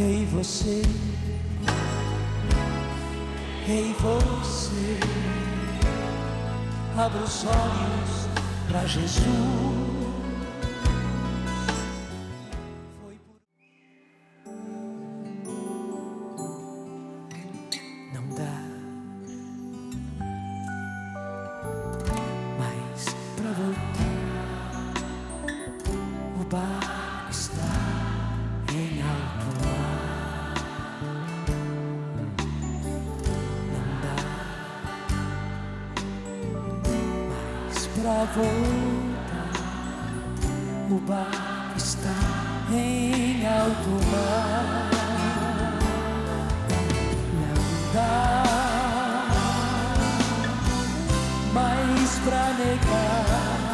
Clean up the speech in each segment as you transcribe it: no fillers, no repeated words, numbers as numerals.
Ei você, ei você, abra os olhos para Jesus. Pra voltar, o barco está em alto mar. Não dá mais pra negar.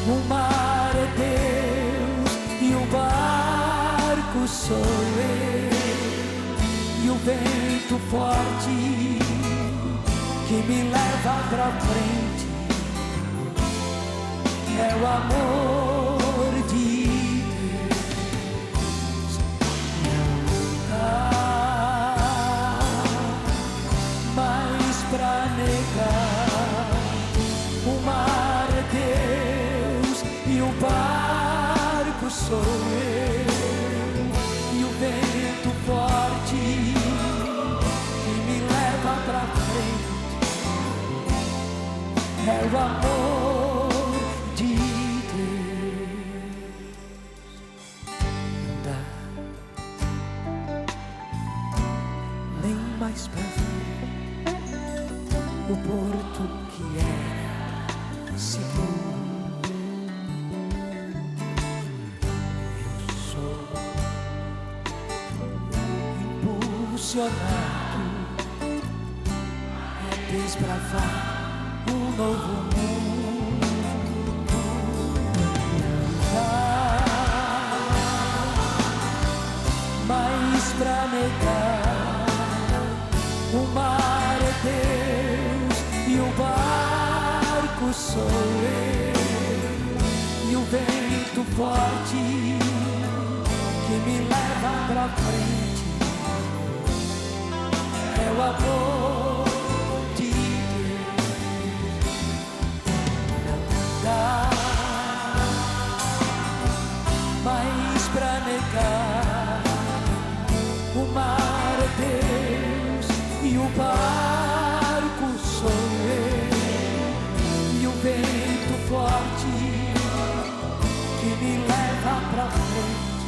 O mar é Deus e o barco sou eu. E o vento forte que me leva pra frente é o amor de Deus. Não dá mais pra negar. O mar é Deus e o barco sou eu. E o vento forte que me leva pra frente é o amor. Mais pra ver o porto que era seguro. Eu sou impulsionado a desbravar um novo mundo. Não dá mais pra negar. O mar é Deus e o barco sou eu. E o vento forte que me leva pra frente é o amor de Deus. Não dá mais pra negar. O mar é Deus e o barco sou eu. E o vento forte que me leva pra frente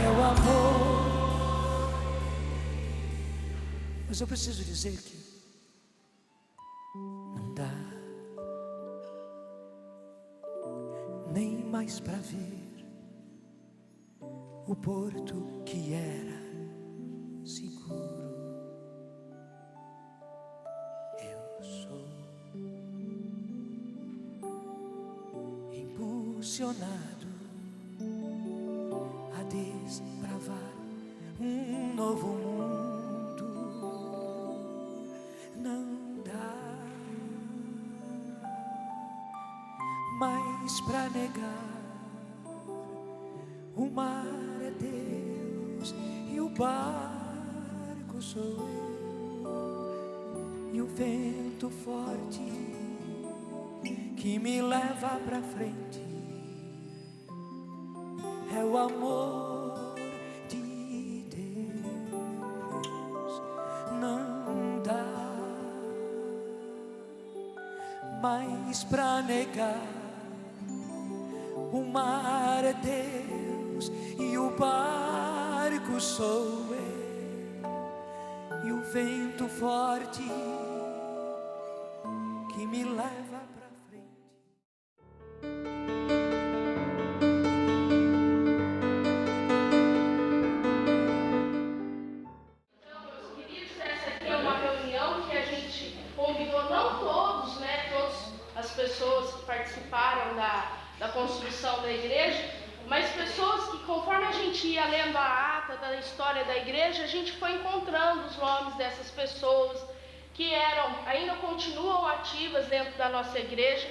é o amor. Mas eu preciso dizer que não dá nem mais pra ver o porto que era seguro. Eu sou impulsionado a desbravar um novo mundo. Não dá mais pra negar. O mar é Deus e o barco sou eu. E o vento forte que me leva pra frente é o amor de Deus. Não dá mais pra negar. O mar é Deus e o barco sou eu. E o vento forte que me leva pra frente. Então, meus queridos, essa aqui é uma reunião que a gente convidou, não todos, né? Todas as pessoas que participaram da construção da igreja, mas pessoas que, conforme a gente ia lendo a ata da história da igreja, a gente foi encontrando os nomes dessas pessoas que ainda continuam ativas dentro da nossa igreja.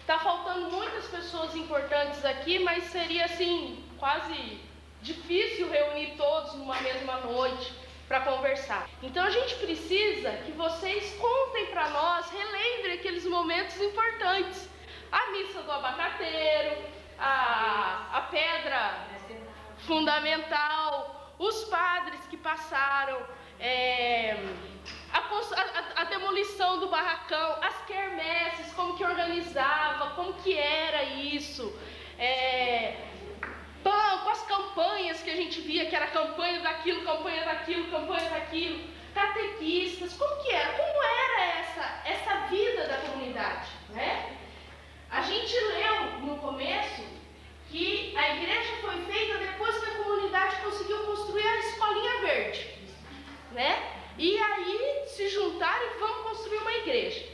Está faltando muitas pessoas importantes aqui, mas seria assim, quase difícil reunir todos numa mesma noite para conversar. Então a gente precisa que vocês contem para nós, relembrem aqueles momentos importantes. A missa do abacateiro, a pedra fundamental, os padres que passaram, a demolição do barracão, as quermesses, como que organizava, como que era isso, banco, as campanhas que a gente via, que era campanha daquilo, catequistas, como que era? Como era essa vida da comunidade, né? A gente leu no começo que a igreja foi feita depois que a comunidade conseguiu construir a escolinha verde, né? E aí se juntaram e vamos construir uma igreja,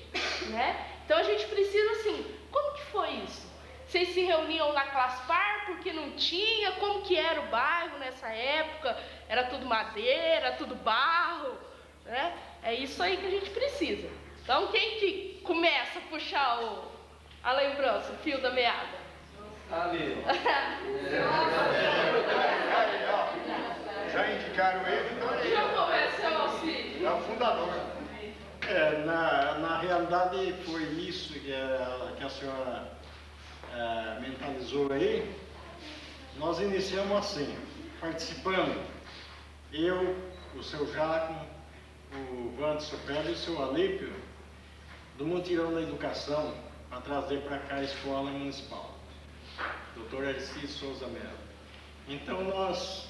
né? Então a gente precisa assim, como que foi isso? Vocês se reuniam na Claspar porque não tinha? Como que era o bairro nessa época? Era tudo madeira, tudo barro, né? É isso aí que a gente precisa. Então quem que começa a puxar a lembrança, o fio da meada? Ali. Já indicaram ele, então ele Já começa o auxílio. é o fundador. Na realidade foi isso que a senhora mentalizou aí. Nós iniciamos assim, participando, eu, o seu Jaco, o Wanderson Pérez e o seu Alípio, do mutirão da educação, para trazer para cá a escola municipal, Dr. Aristides Souza Mello. Então nós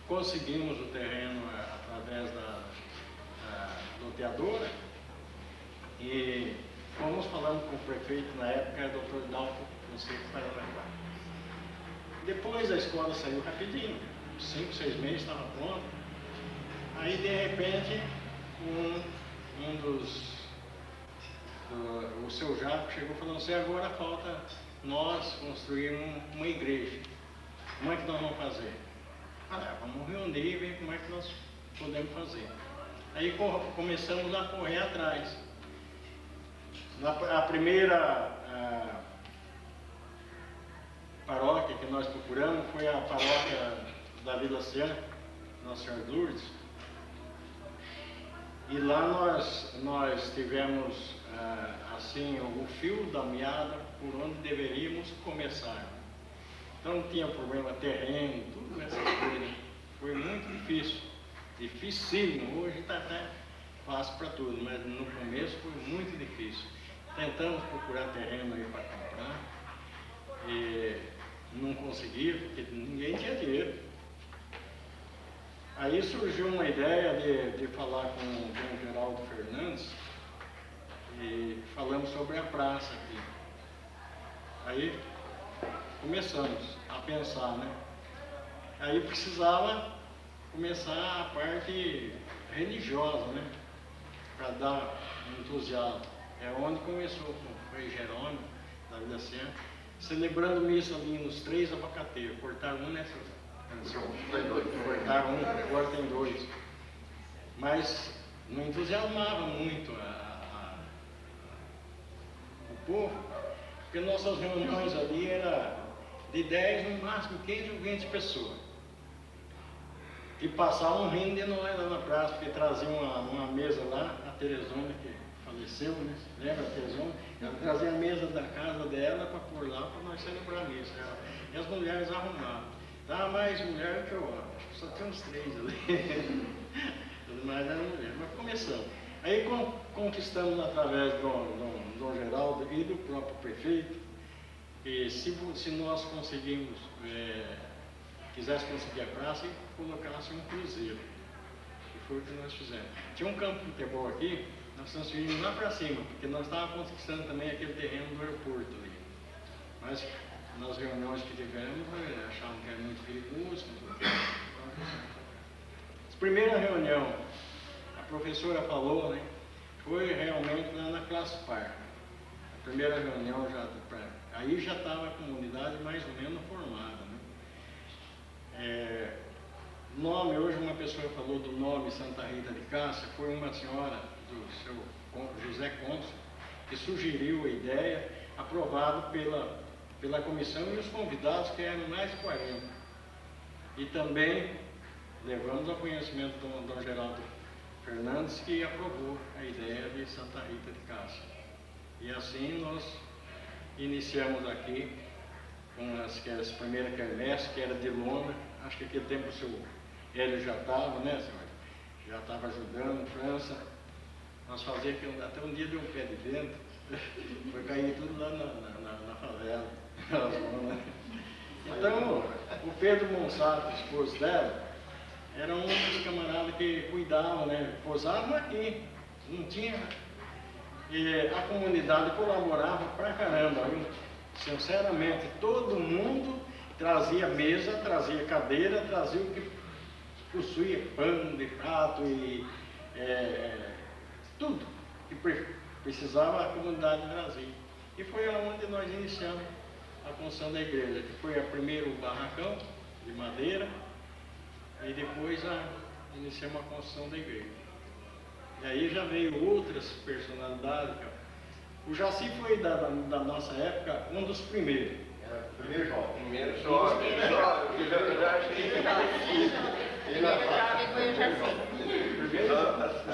conseguimos o terreno através da loteadora e fomos falando com o prefeito na época, era o Dr. Dalpo Fonseca Paranaguá. Depois a escola saiu rapidinho, 5, 6 meses estava pronta. Aí de repente o seu Jaco chegou falando assim, agora falta nós construir uma igreja. Como é que nós vamos fazer? Vamos reunir e ver como é que nós podemos fazer. Aí começamos a correr atrás. A primeira paróquia que nós procuramos foi a paróquia da Vila Oceana, Nossa Senhora de Lourdes. E lá nós tivemos assim o fio da meada por onde deveríamos começar. Então tinha problema terreno, tudo essas coisas. Foi muito difícil, dificílimo. Hoje está até fácil para tudo, mas no começo foi muito difícil. Tentamos procurar terreno aí para comprar e não conseguia, porque ninguém tinha dinheiro. Aí surgiu uma ideia de falar com o Geraldo Fernandes e falamos sobre a praça aqui. Aí começamos a pensar, né? Aí precisava começar a parte religiosa, né? Para dar entusiasmo. É onde começou com o Frei Jerônimo, da Vila Sena, celebrando missa ali nos 3 abacateiros. Cortaram um nessa canção. Cortaram um, agora tem 2. Mas não entusiasmava muito o povo, porque nossas reuniões ali eram de 10, no máximo 15 ou 20 pessoas. E passavam rindo de nós lá na praça, porque traziam uma mesa lá, a Teresona, que faleceu, né? Lembra a Teresona? Ela trazia a mesa da casa dela para pôr lá para nós celebrar a missa. E as mulheres arrumavam. Dá mais mulher que eu acho. Só tem uns 3 ali. Tudo mais era mulher. Mas começamos. Aí conquistamos através do Geraldo e do próprio prefeito. E se nós conseguimos, quisesse conseguir a praça, e colocasse um cruzeiro. E foi o que nós fizemos. Tinha um campo de futebol aqui, nós transferimos lá para cima, porque nós estávamos conquistando também aquele terreno do aeroporto ali. Mas nas reuniões que tivemos, achavam que era muito perigoso. A primeira reunião, a professora falou, né, foi realmente lá na Claspar. A primeira reunião aí já estava a comunidade mais ou menos formada, né? Nome, hoje uma pessoa falou do nome Santa Rita de Cássia, foi uma senhora do seu José Cônsul, que sugeriu a ideia, aprovado pela comissão e os convidados, que eram mais de 40. E também levamos ao conhecimento do Dom Geraldo Fernandes, que aprovou a ideia de Santa Rita de Cássia. E assim nós iniciamos aqui com as primeiras quermesses, que era de lona. Acho que aquele tempo o seu Hélio já estava, né, senhor? Já estava ajudando, França. Nós fazíamos que até um dia deu um pé de vento, foi cair tudo lá na favela. Então, o Pedro Monsato, esposo dela, era um dos camaradas que cuidavam, né? Posavam aqui, não tinha. E a comunidade colaborava pra caramba, viu? Sinceramente, todo mundo trazia mesa, trazia cadeira, trazia o que possuía, pano de prato e tudo que precisava a comunidade trazia. E foi onde nós iniciamos a construção da igreja, que foi primeiro o barracão de madeira e depois iniciamos a construção da igreja. E aí já veio outras personalidades. O Jaci foi da nossa época um dos primeiros. Era o primeiro jovem. Primeiro jovem. Ele foi o Jaci. Primeiro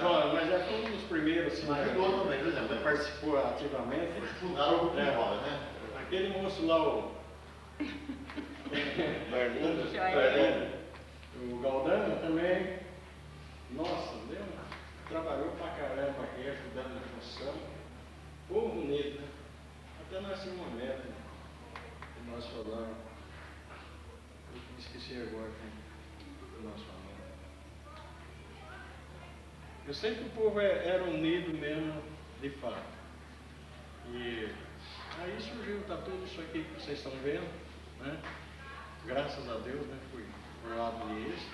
jovem, mas já foi um dos primeiros, assim, Ajudou também, por exemplo. participou ativamente. Fundaram o grupo de roda, né? Aquele moço lá, o Galdano também, nossa, trabalhou pra caramba aqui, ajudando na construção. Povo bonito, né? Até nós tínhamos uma meta que nós falamos. Eu esqueci agora que nós falamos. Eu sei que o povo era unido mesmo, de fato. E aí surgiu, tá tudo isso aqui que vocês estão vendo, né? Graças a Deus, né? Fui por lado de isso.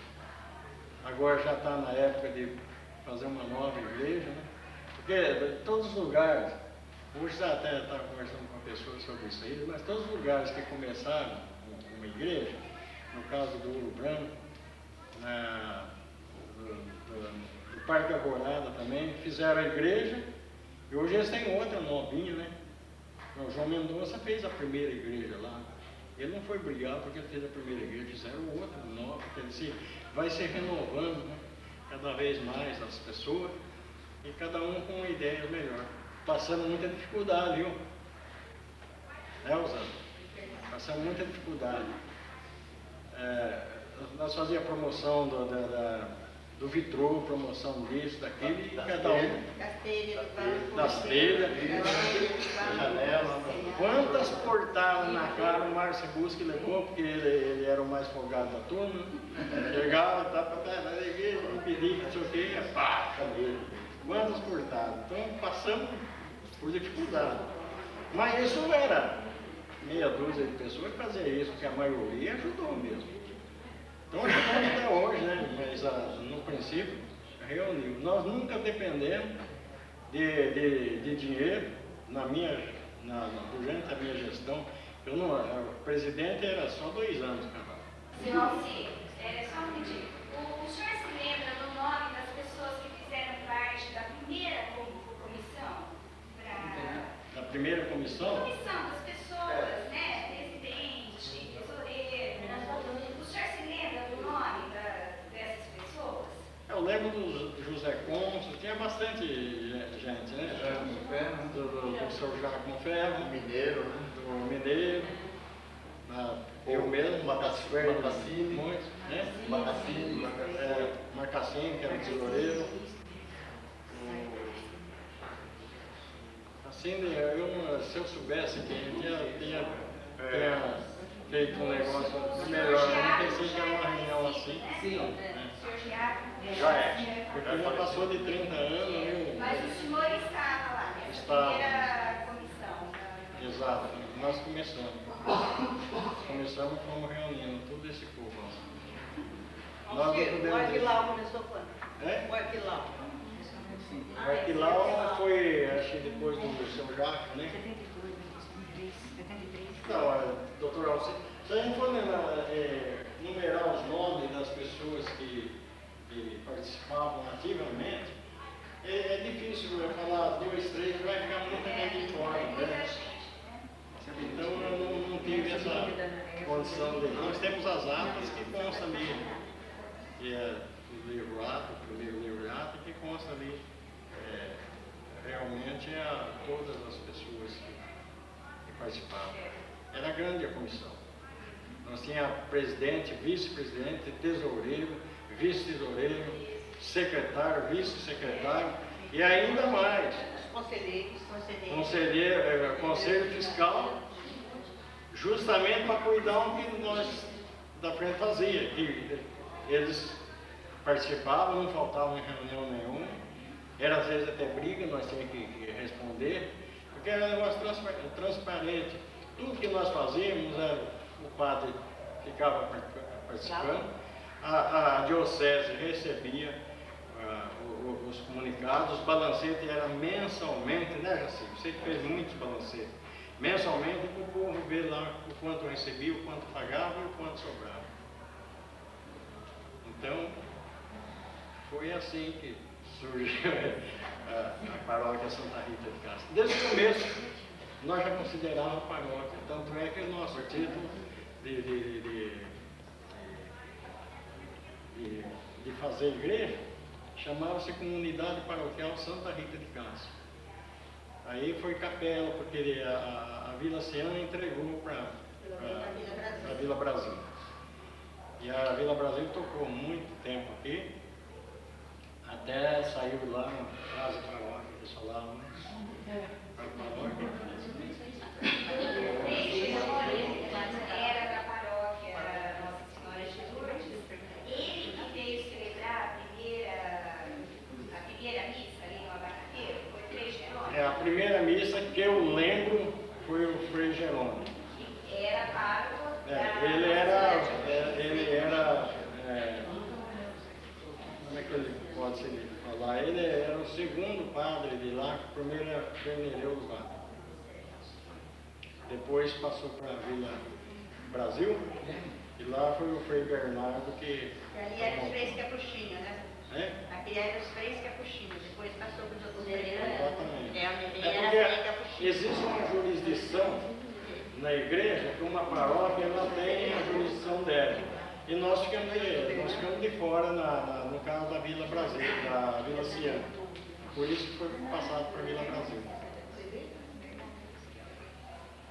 Agora já está na época de fazer uma nova igreja, né? Porque todos os lugares, hoje até estava conversando com a pessoa sobre isso aí, mas todos os lugares que começaram uma igreja, no caso do Ouro Branco, do Parque Alvorada também, fizeram a igreja e hoje eles têm outra novinha, né? O João Mendonça fez a primeira igreja lá. Ele não foi brigar porque ele fez a primeira igreja, fizeram outra nova, quer dizer, vai se renovando, né? Cada vez mais as pessoas e cada um com uma ideia melhor. Passando muita dificuldade, viu? Elza, passando muita dificuldade. Nós fazíamos promoção do vitrô, promoção disso, daquilo, e cada um. Das telhas. Janela. Quantas portadas na cara o Márcio Busque levou, porque ele era o mais folgado da turma. Chegava, estava na igreja, me pedia, não sei o quê, pá, cadê? Quantas portadas? Então passamos por dificuldade. Mas isso era meia dúzia de pessoas que faziam isso, porque a maioria ajudou mesmo. Então ajudamos até hoje, né? Mas no princípio reunimos. Nós nunca dependemos de dinheiro durante a minha gestão. O presidente era só 2 anos, cara. Senhor Alci, só um pedido. O senhor se lembra do nome das pessoas que fizeram parte da primeira comissão? Da primeira comissão? Comissão das pessoas, né? Presidente, tesoureiro. O senhor se lembra do nome dessas pessoas? Eu lembro do José Conso, tinha bastante gente, né? Do seu Jacomo Ferro, Mineiro, né? do Mineiro, eu mesmo, Macassini, muitos, né? Marcassini, que era o tesoureiro. Assim, se eu soubesse que ele tinha feito um negócio melhor, eu não pensei que era uma reunião assim. Sim. Já é, porque já passou de 30 anos, viu? Mas o senhor estava lá, nessa Estava. primeira comissão. Exato, nós começamos. Fomos reunindo todo esse povo. O Arquilau começou quando? É? O Arquilau. O Arquilau foi, acho que depois do seu Jacques, né? 72, 73. Não, doutor Alci, se a gente for numerar os nomes das pessoas que participavam ativamente, é difícil eu falar 2, 3, vai ficar muita gente de fora, né? Então eu não tive essa condição de... Nós temos as atas que constam ali, que é o livro ato, o primeiro livro ato, que consta ali realmente todas as pessoas que participavam. Era grande a comissão. Nós tínhamos presidente, vice-presidente, tesoureiro, vice-tesoureiro, secretário, vice-secretário e ainda mais conselho fiscal, justamente para cuidar do que nós da frente fazia. Que eles participavam, não faltavam em reunião nenhuma, era às vezes até briga, nós tínhamos que responder, porque era um negócio transparente. Tudo que nós fazíamos, o padre ficava participando, a diocese recebia os comunicados, os balancetes eram mensalmente, né, Jaci? Você que fez muitos balancetes, mensalmente para o povo ver lá o quanto recebia, o quanto pagava e o quanto sobrava. Então, foi assim que surgiu a paróquia Santa Rita de Cássia. Desde o começo, nós já considerávamos a paróquia, tanto é que o nosso título de fazer igreja chamava-se Comunidade Paroquial Santa Rita de Cássia. Aí foi capela, porque a Vila Siana entregou para a Vila Brasil. E a Vila Brasil tocou muito tempo aqui, até saiu lá na casa paróquia, eles falavam, né? Paróquia. Era da paróquia Nossa Senhora de Lourdes. Ele que veio celebrar a primeira missa ali no Abacateiro, foi o Frei Jerônimo. A primeira missa que eu lembro foi o Frei Jerônimo. Era pároco Ele era como é que ele pode se falar? Ele era o segundo padre de lá, que primeiro venerou lá. Depois passou para a Vila Brasil, e lá foi o Frei Bernardo que... Ali era os Freis Capuchinhos, né? Aqui era os Freis Capuchinhos, depois passou para os outros Freis. Exatamente. Era Frei Capuchinho. Existe uma jurisdição na igreja, que uma paróquia ela tem a jurisdição dela. E nós ficamos de fora, no caso da Vila Brasil, da Vila Siana. Por isso que foi passado para a Vila Brasil.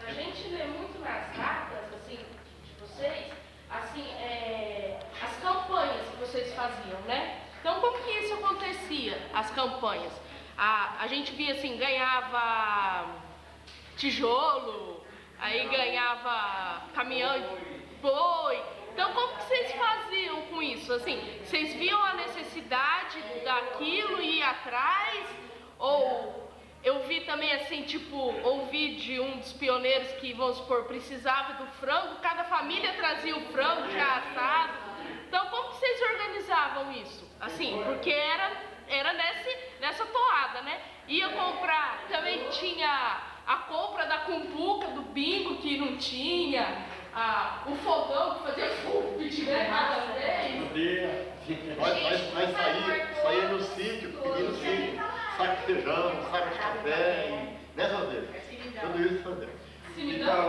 A gente lê muito nas cartas, assim, de vocês, assim, as campanhas que vocês faziam, né? Então, como que isso acontecia, as campanhas? A gente via, assim, ganhava tijolo, aí ganhava caminhão de boi. Então, como que vocês faziam com isso? Assim, vocês viam a necessidade daquilo e ia atrás? Ou eu vi também, assim, tipo, ouvi de um dos pioneiros que, vamos supor, precisava do frango, cada família trazia o frango já assado. Então, como que vocês organizavam isso? Assim, porque era nessa toada, né? Ia comprar, também tinha a compra da cumbuca, do bingo que não tinha, o fogão que fazia pedir cada vez. Nós saía no sítio, pedindo sítio, saco de feijão, saco de café, né, José? Tudo isso fazer. Então,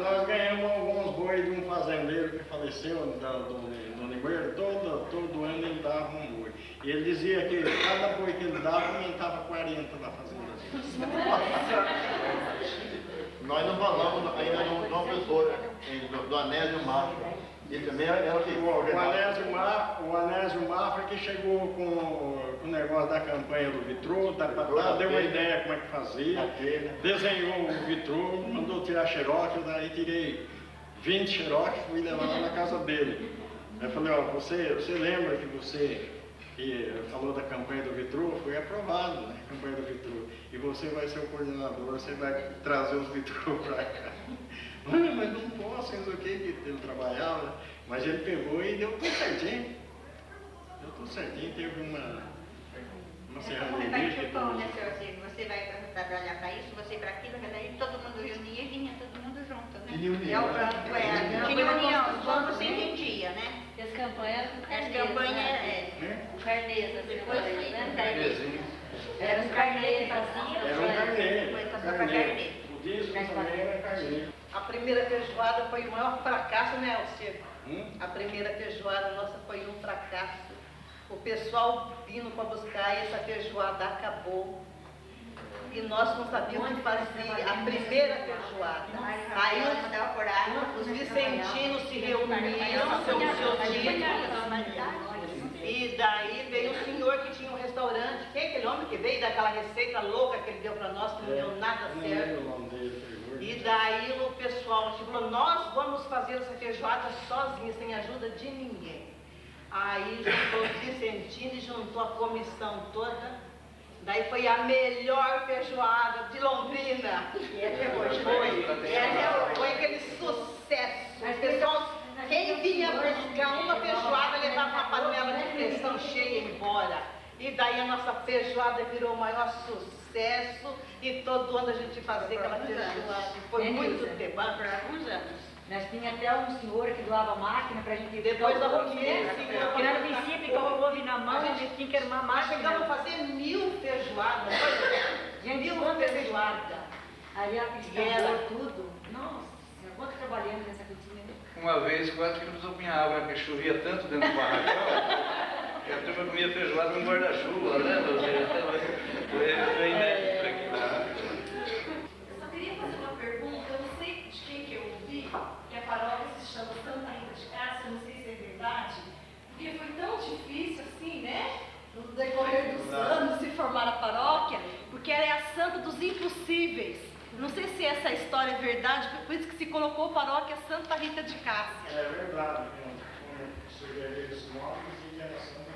nós ganhamos alguns bois de um fazendeiro que faleceu, do Nimeiro, todo ano ele dava um boi. E ele dizia que cada boi que ele dava aumentava 40 na fazenda. Nós não falamos ainda de uma pessoa, do Anésio Mafra. Ele também era o que? O Anésio Mafra que chegou com o negócio da campanha do vitrô, deu uma ideia como é que fazia, desenhou o vitrô, mandou tirar xerox, daí tirei 20 xerox e fui levar lá na casa dele. Aí eu falei, você lembra que você falou da campanha do vitrô? Foi aprovado, né, a campanha do vitrô. E você vai ser o coordenador, você vai trazer os vitrô para cá. Mas não posso, não sei o que ele trabalhava, mas ele pegou e deu tudo certinho. Teve uma serrania que você vai trabalhar para isso, você para aquilo, daí todo mundo reunia e vinha todo mundo junto, né? Tinha união. Tinha união, os bancos se entendia, né? E as campanhas As carnês, as coisas, né? Carnezinho. Era os carnês, fazia. Era um carnê. Depois passou para carnê. O dízimo também era carnê. A primeira feijoada foi o maior fracasso, né, Alcir? A primeira feijoada nossa foi um fracasso. O pessoal vindo para buscar e essa feijoada acabou. E nós não sabíamos o que fazer a primeira feijoada. Aí os vicentinos se reuniram, seu dia. E daí veio um senhor que tinha um restaurante. Quem é aquele homem que veio daquela receita louca que ele deu para nós, que não deu nada certo? E daí o pessoal falou, nós vamos fazer essa feijoada sozinhos, sem ajuda de ninguém. Aí juntou os vicentinos, juntou a comissão toda. Daí foi a melhor feijoada de Londrina. E até hoje foi aquele sucesso. O pessoal, quem vinha buscar uma feijoada, levava uma panela de pressão cheia embora. E daí a nossa feijoada virou o maior sucesso. E todo ano a gente fazia aquela feijoada. Foi muito tempo, alguns anos. Nós tínhamos até um senhor que doava máquina para a gente... Depois da roqueira, porque era princípio com o ovo na mão, a gente tinha que arrumar a máquina. Chegamos a fazer 1000 feijoadas. Gente, 1000 feijoadas. Aí a piscina tudo. Nossa, quanto trabalhamos nessa cozinha. Uma vez quase que não precisou pinhar água, porque chovia tanto dentro do barracão, que a turma comia feijoada no guarda-chuva, né? Foi inédito aqui lá. Eu só queria fazer uma pergunta, eu não sei de quem que eu ouvi, que a paróquia se chama Santa Rita de Cássia, eu não sei se é verdade, porque foi tão difícil assim, né? No decorrer dos anos se formar a paróquia, porque ela é a santa dos impossíveis. Não sei se essa história é verdade, por isso que se colocou a paróquia Santa Rita de Cássia. É verdade, quando surgiu esse nome, dizia que era Santa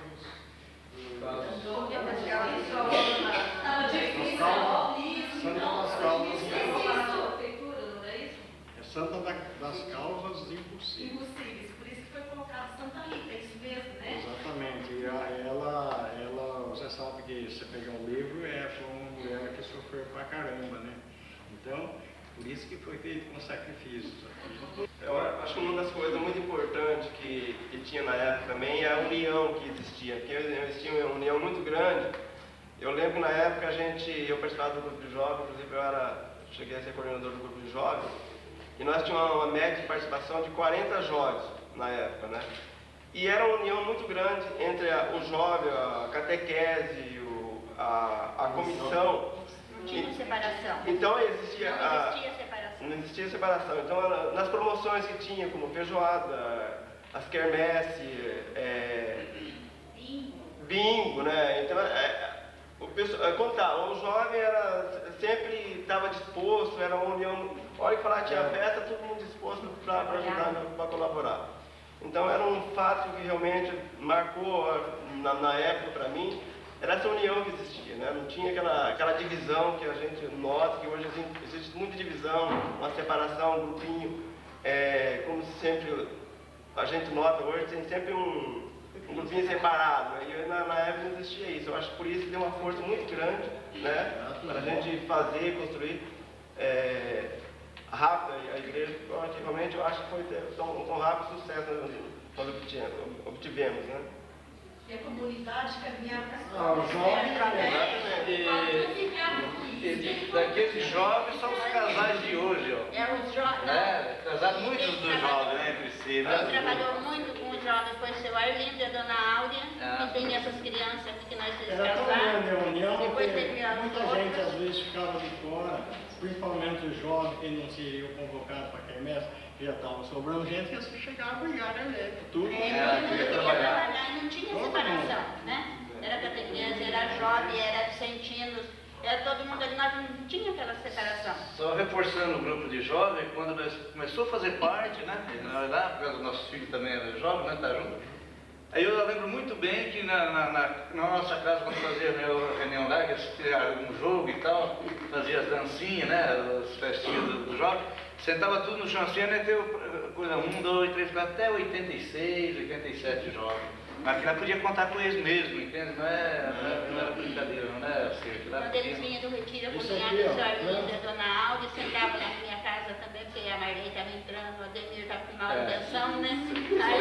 É Santa das Causas Impossíveis. Impossíveis, por isso que foi colocado Santa Rita, é isso mesmo, né? Exatamente. E ela, você sabe que você pegar um livro, foi uma mulher que sofreu pra caramba, né? Então, por isso que foi feito com sacrifício. Eu acho que uma das coisas muito importantes que tinha na época também é a união que existia, porque existia uma união muito grande. Eu lembro que na época eu participava do grupo de jovens, inclusive cheguei a ser coordenador do grupo de jovens, e nós tínhamos uma média de participação de 40 jovens na época, né? E era uma união muito grande entre o jovem, a catequese, a comissão. Não tinha separação. Então existia separação. Não existia separação. Então nas promoções que tinha, como feijoada, as quermesse, bingo, né? Então o jovem sempre estava disposto, era uma união. A hora que falar tinha festa, todo mundo disposto para ajudar, para colaborar. Então era um fato que realmente marcou na época para mim. Era essa união que existia, né? Não tinha aquela divisão que a gente nota, que hoje existe muita divisão, uma separação, um grupinho, como sempre a gente nota hoje, tem sempre um grupinho separado. E na época não existia isso. Eu acho que por isso deu uma força muito grande, né? Para a gente fazer, construir rápido a igreja, porque realmente eu acho que foi um rápido sucesso nós obtivemos, né? E a comunidade caminhava E daqueles jovens são os casais de hoje, ó. Os jovens. Casaram muitos dos jovens, né, entre si, né? Ele trabalhou muito com os jovens, foi o seu Arlindo e a dona Áurea, que tem essas crianças aqui que nós fizemos Era tão grande a união que Depois teve as muita outras. gente às vezes ficava de fora, principalmente os jovens que não seriam convocados para a quermesse, que já estavam sobrando gente, que eles chegavam a brigar, né? Tudo. Podia trabalhar e não tinha separação, né? Era catequese, era jovem, era vicentinos, era todo mundo ali, nós não tinha aquela separação. Só reforçando o grupo de jovens, quando nós começou a fazer parte, né? Nós lá, por causa do nosso filho também era jovem, né? Tá junto. Aí eu lembro muito bem que na nossa casa, quando fazia reunião lá, que assistia algum jogo e tal, fazia as dancinhas, né? As festinhas do jovem, sentava tudo no chão assim, né? Teve coisa 1, 2, 3, 4, até 86, 87 jovens. Mas que nós podia contar com eles mesmo, entende? Não era brincadeira, não é? Quando eles vinham do retiro, eu cozinhava o seu Arlindo e a dona Áurea, sentava na minha casa também, porque a Marlene estava entrando, o Ademir estava com mal intenção, né? Aí,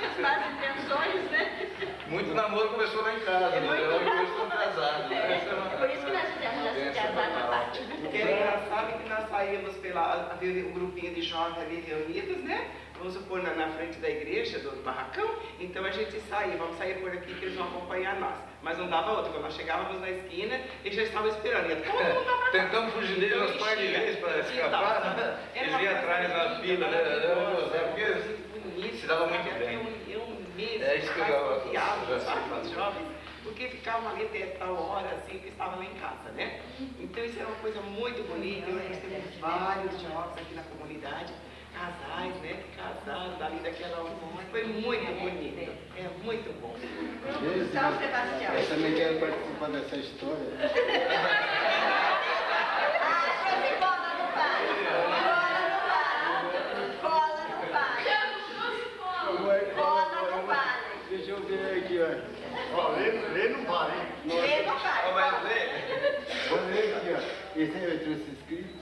as más intenções, né? Muito namoro começou lá em casa, né? Depois foram casados. Por isso que nós fizemos essa casada na parte. Porque era engraçado que nós saímos pela um grupinho de jovens ali reunidos, né? Vamos supor, na frente da igreja, do barracão. Então a gente saía, vamos sair por aqui que eles vão acompanhar nós. Mas não dava outra. Quando nós chegávamos na esquina, eles já estavam esperando. Ia todo mundo lá pra cá. Tentamos fugir deles umas par de vezes para escapar, né? Eles vinham atrás na fila, né? Porque se dava muito bem. É isso que eu gosto. Os jovens, porque ficavam ali até tal hora, assim, que estavam lá em casa, né? Então isso era uma coisa muito bonita. Nós temos vários jovens aqui na comunidade, casais, né? Que casaram dali daquela hora. Foi muito bonito. É muito bom. São Sebastião. Eu também quero participar dessa história. Deixa eu ver aqui, ó. Ó, lê não vale, hein? Lê não vale. Vou ler aqui, ó. Esse aí eu trouxe escrito.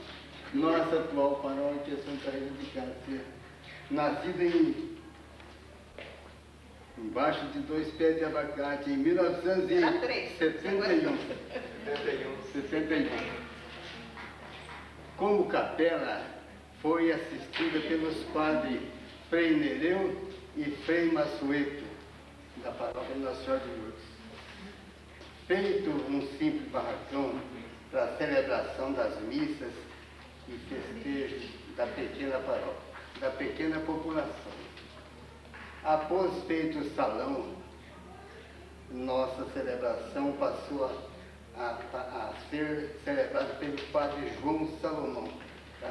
Nossa atual paróquia Santa Rita de Cássia. Nascida embaixo de 2 pés de abacate em 1971. 71. Como capela, foi assistida pelos padres Frei Nereu e Frei Massueto, da paróquia Nossa Senhora de Lourdes. Feito um simples barracão para a celebração das missas e festejos da pequena paróquia, da pequena população. Após feito o salão, nossa celebração passou a ser celebrada pelo padre João Salomão. Tá?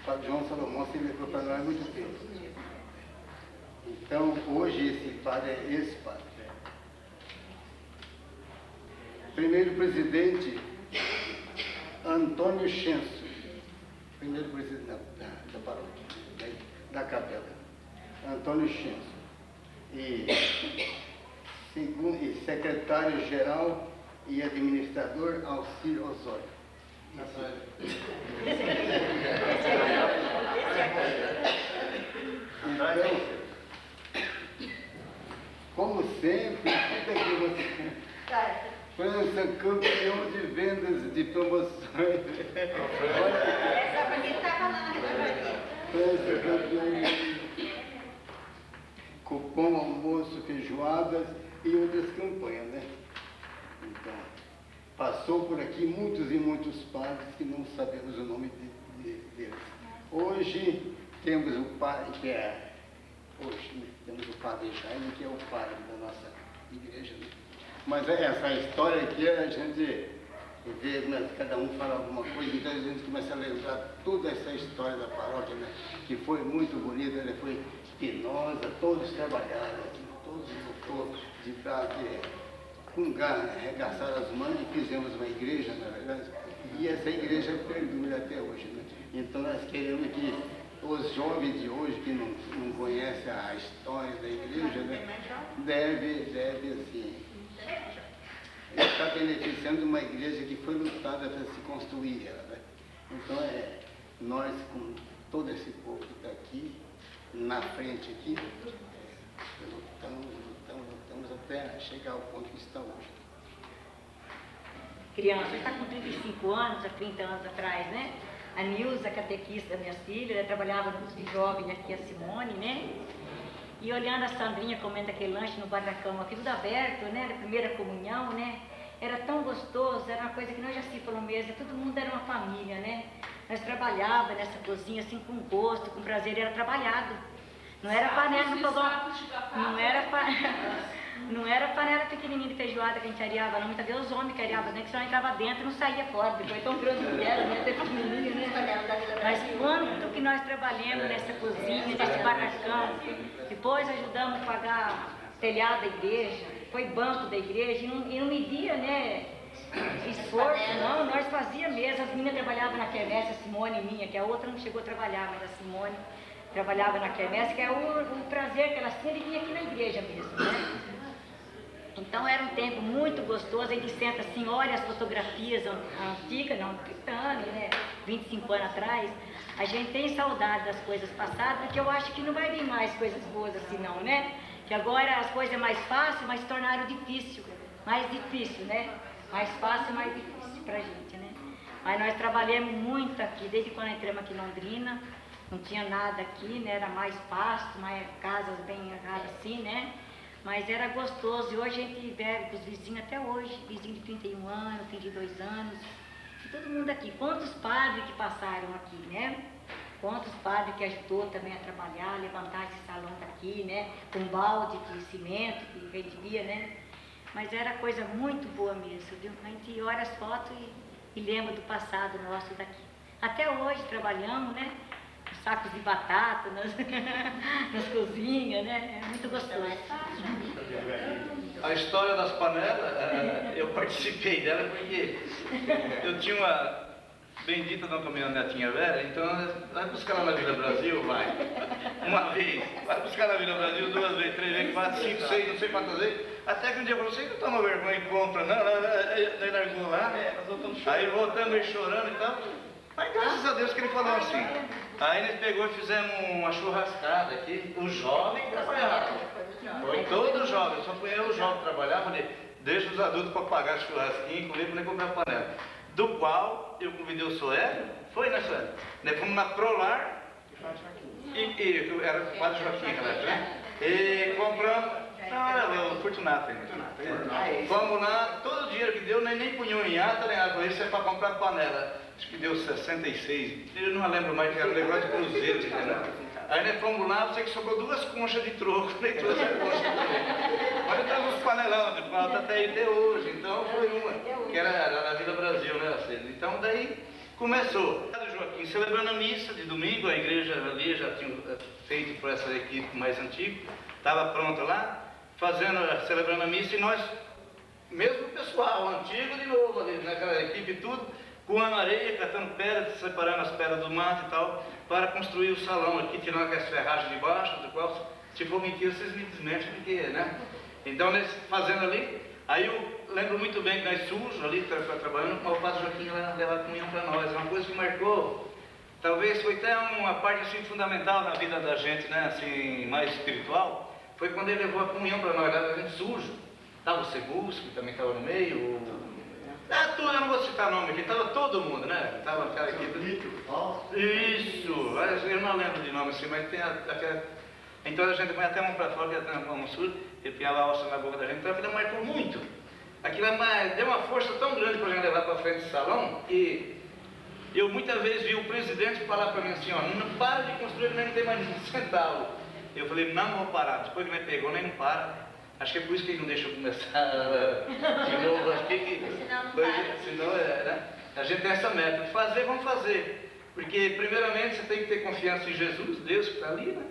O padre João Salomão se lembrou para nós há muito tempo. Então, hoje esse padre é esse padre. Primeiro presidente, Antônio Chenso. Primeiro presidente da paróquia, da capela. Antônio Chenso. E secretário-geral e administrador Alcir Osório. Então, como sempre, tudo aqui você... França, campeão de vendas de promoções. Essa bonita estava lá na França, campeão de cupom, almoço, feijoadas e outras campanhas, né? Então, passou por aqui muitos e muitos padres que não sabemos o nome deles. Hoje temos o padre que é... Hoje, né? Temos o padre Jaime, que é o padre da nossa igreja, né? Mas essa história aqui, a gente vê, né, cada um fala alguma coisa, então a gente começa a lembrar toda essa história da paróquia, né, que foi muito bonita, ela foi penosa, todos trabalharam, todos de com garra, arregaçaram as mãos e fizemos uma igreja, na verdade, e essa igreja perdura até hoje, né? Então nós queremos que os jovens de hoje que não conhecem a história da igreja, né, deve assim, está beneficiando uma igreja que foi lutada para se construir ela, né? Então nós com todo esse povo que está aqui, na frente aqui, lutamos até chegar ao ponto que está hoje. Criança está com 35 anos, há 30 anos atrás, né? A Nilza, catequista das minhas filhas, ela trabalhava no jovem aqui, a Simone, né? E olhando a Sandrinha comendo aquele lanche no barracão, aqui tudo aberto, né? Da primeira comunhão, né? Era tão gostoso, era uma coisa que nós já se falou mesmo, todo mundo era uma família, né? Nós trabalhávamos nessa cozinha assim com gosto, com prazer, era trabalhado. Não era panela no fogão, não era panela pequenininha de feijoada que a gente areava, não. Muitas vezes os homens que areavam, né? Que só entrava dentro e não saía fora, depois tão grande que era, né? Até pequenininha, né? Mas quanto que nós trabalhamos nessa cozinha, nesse barracão, depois ajudamos a pagar telhado da igreja, foi banco da igreja, e não media, né? Esforço, não, nós fazíamos mesmo. As meninas trabalhavam na quermesse, a Simone minha, que a outra não chegou a trabalhar, mas a Simone trabalhava na quermesse, que é o prazer que elas tinham de vir aqui na igreja mesmo, né? Então era um tempo muito gostoso, a gente senta assim, olha as fotografias antigas, não, 30 anos, né? 25 anos atrás, a gente tem saudade das coisas passadas, porque eu acho que não vai vir mais coisas boas assim não, né? Que Que agora as coisas mais fáceis, mas se tornaram difícil. Mais difícil, né? Mais fácil, mais difícil pra gente, né? Mas nós trabalhamos muito aqui, desde quando entramos aqui em Londrina. Não tinha nada aqui, né? Era mais pasto, mais casas bem assim, né? Mas era gostoso. E hoje a gente vive com os vizinhos até hoje. Vizinho de 31 anos, 32 anos. E todo mundo aqui. Quantos padres que passaram aqui, né? Quantos padres que ajudou também a trabalhar, levantar esse salão daqui, né? Com balde de cimento que vendia, né? Mas era coisa muito boa mesmo, viu? A gente olha as fotos e lembra do passado nosso daqui. Até hoje trabalhamos, né? Sacos de batata nas cozinhas, né? É muito gostoso. A história das panelas, eu participei dela porque eu tinha uma bendita de uma caminhonetinha velha, então vai buscar lá na Vila Brasil, vai. Uma vez, vai buscar na Vila Brasil 2 vezes, 3 vezes, 4, 5, 6, não sei quantas vezes, até que um dia eu falei, você não toma vergonha e compra, não, daí largou lá, aí voltamos ele chorando e tal. Mas graças a Deus que ele falou assim. Aí nós pegou e fizemos uma churrascada aqui, o jovem trabalhava. Foi todo jovem, só fui eu o jovem trabalhar, falei, deixa os adultos para pagar churrasquinho, comigo para nem comprar panela. Do qual eu convidei o Soélio, foi, né, Soélio? Nós fomos na Prolar, e era o Padre Joaquim naquela época, né? E compramos, não, era o Fortunato ainda. Fomos lá, todo o dinheiro que deu, nem punhou em ata, nem nada, isso é para comprar panela. Acho que deu 66, eu não lembro mais, que era um negócio de cruzeiro, né? Aí nós fomos lá, você que sobrou 2 conchas de troco, nem trouxe a concha também. Mas eu trouxe uns panelão de pau, tá até aí até hoje, então foi uma, que era na Vila Brasil, né? Então daí começou. O Joaquim celebrando a missa de domingo, a igreja ali já tinha feito por essa equipe mais antiga, estava pronta lá, celebrando a missa, e nós, mesmo o pessoal antigo de novo ali, naquela equipe tudo, com a areia, catando pedras, separando as pedras do mato e tal, para construir o salão aqui, tirando aquelas ferragens de baixo, do qual, se for mentira, vocês me desmentem, porque, né? Então, nós fazendo ali, aí eu lembro muito bem que nós sujos ali, trabalhando, o Padre Joaquim ia levar comunhão para nós, uma coisa que marcou, talvez foi até uma parte assim fundamental na vida da gente, né, assim, mais espiritual, foi quando ele levou a comunhão para nós, a gente sujo, estava o Cebus, que também estava no meio, tudo, eu não vou citar nome aqui, estava todo mundo, né? Estava aquela equipe. Isso, eu não lembro de nome assim, mas tem aquela. Então a gente vai até mão para fora, que era uma suja, ele piava a alça na boca da gente, então aquilo marcou muito. Aquilo deu uma força tão grande para a gente levar para frente do salão, que eu muitas vezes vi o presidente falar para mim assim, ó, não para de construir, nem não tem mais um centavo. Eu falei, não vou parar, depois que ele pegou, nem não para. Acho que é por isso que ele não deixa eu começar de novo. Acho que senão, né? A gente tem essa meta de fazer, vamos fazer. Porque, primeiramente, você tem que ter confiança em Jesus, Deus que está ali, né?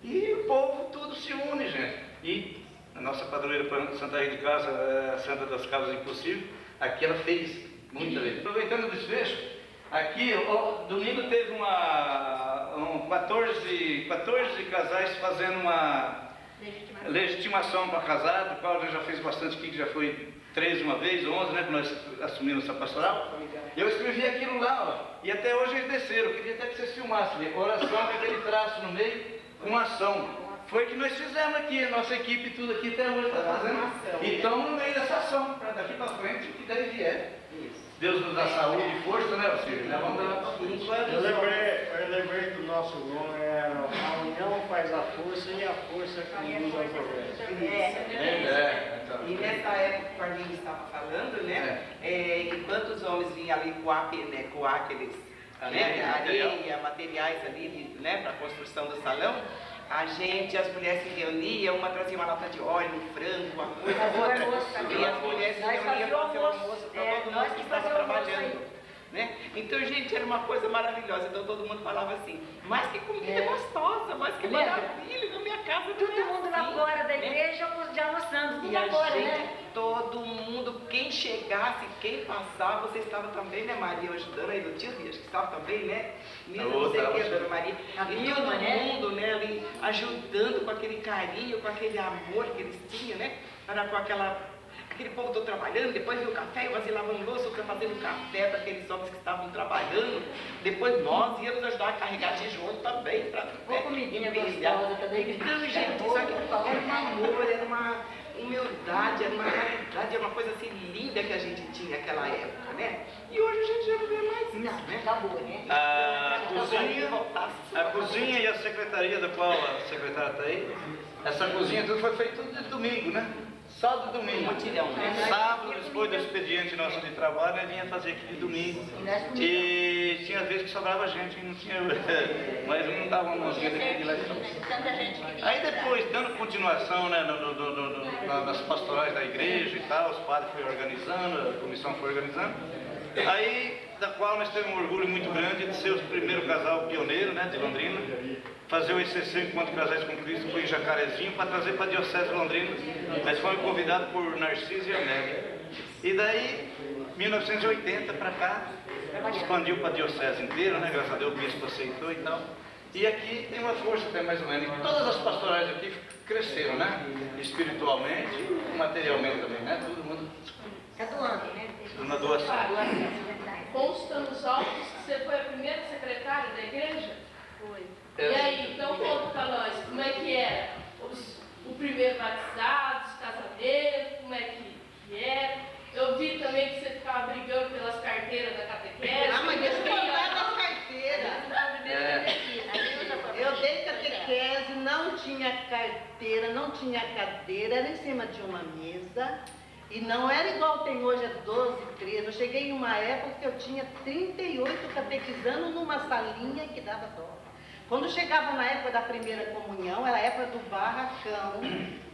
E o povo tudo se une, gente. E a nossa padroeira Santa Rita de Casa, a Santa das Casas Impossíveis, aqui ela fez muita vez. Aproveitando o desfecho, aqui, domingo teve 14 casais fazendo uma legitimação para casar, do qual já fez bastante aqui, que já foi 13 uma vez, 11, né, que nós assumimos essa pastoral. Eu escrevi aquilo lá, ó, e até hoje eles desceram, eu queria até que vocês filmassem, oração com aquele traço no meio, com ação. Foi que nós fizemos aqui, a nossa equipe, tudo aqui até hoje está fazendo. E estamos no meio dessa ação, para daqui para frente, o que daí vier. Deus nos dá saúde e força, né, Auxílio? Né? Vamos dar Eu lembrei do nosso nome, a união faz a força e a força conduz ao progresso. E nessa época que o Carlinhos estava falando, né? Enquanto os homens vinham ali coar aqueles areia, materiais ali, né, para a construção do salão, as mulheres se reuniam, uma trazia uma lata de óleo, um frango, uma coisa, outra. E as mulheres se reuniam para fazer o almoço para todo mundo que estava trabalhando. Né? Então, gente, era uma coisa maravilhosa. Então todo mundo falava assim, mas que comida gostosa, mas que maravilha, na minha casa todo mundo lá fora da igreja já almoçando, tudo e agora, gente, né? Todo mundo, quem chegasse, quem passava, você estava também, né, Maria, ajudando aí do tio, acho que estava também, né? Não sei o que, Dona Maria. E todo mundo, né, ali ajudando com aquele carinho, com aquele amor que eles tinham, né? Era com aquela aquele povo todo trabalhando, depois veio o café, eu fazia lavando louça, outra fazendo café para aqueles homens que estavam trabalhando. Depois nós íamos ajudar a carregar tijolo também para comidinha gostosa também. Então, gente, isso aqui era um amor, era uma humildade, era uma realidade, era uma coisa assim linda que a gente tinha naquela época, né? E hoje a gente já não vê mais isso, né? Acabou, né? A cozinha e a secretaria da qual a secretária está aí, essa cozinha tudo foi feito de domingo, né? Sábado e domingo. Sábado, depois do expediente nosso de trabalho, eu vinha fazer aqui de domingo. E tinha vezes que sobrava gente e não tinha. Mas não dava uma mãozinha de lá. Aí depois, dando continuação, né, nas pastorais da igreja e tal, os padres foram organizando, a comissão foi organizando. Aí, da qual nós temos um orgulho muito grande de ser o primeiro casal pioneiro, né, de Londrina, fazer o ICC Encontro Casais com Cristo, foi em Jacarezinho, para trazer para a Diocese de Londrina. Nós fomos convidados por Narciso e Amélia. E daí, 1980 para cá, expandiu para a Diocese inteira, né, graças a Deus o bispo aceitou e tal. E aqui tem uma força até mais ou menos. E todas as pastorais aqui cresceram, né, espiritualmente, materialmente também, né, todo mundo. Está doando, né? Uma doação. Consta nos autos que você foi a primeira secretária da igreja? Foi. E aí, então conta para nós, como é que era o primeiro batizado, os casamentos, como é que era? Eu vi também que você ficava brigando pelas carteiras da catequese. Ah, mas deixa eu contar das carteiras. Eu dei catequese, não tinha carteira, não tinha cadeira, era em cima de uma mesa. E não era igual tem hoje, é 12, 13. Eu cheguei em uma época que eu tinha 38 catequizando numa salinha que dava dó. Quando chegava na época da primeira comunhão, era a época do barracão.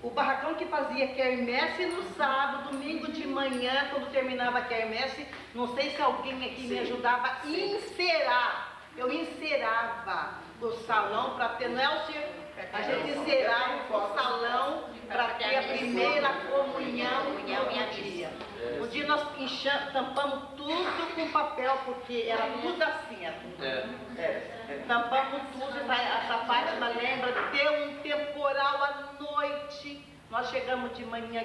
O barracão que fazia quermesse no sábado, domingo de manhã, quando terminava a quermesse, não sei se alguém aqui me ajudava a encerar. Eu encerava o salão para ter, não é o senhor? A gente encerava o salão para ter a primeira comunhão no dia. Um dia nós tampamos tudo com papel, porque era tudo assim. Tampamos tudo, a Fátima lembra, deu um temporal à noite. Nós chegamos de manhã,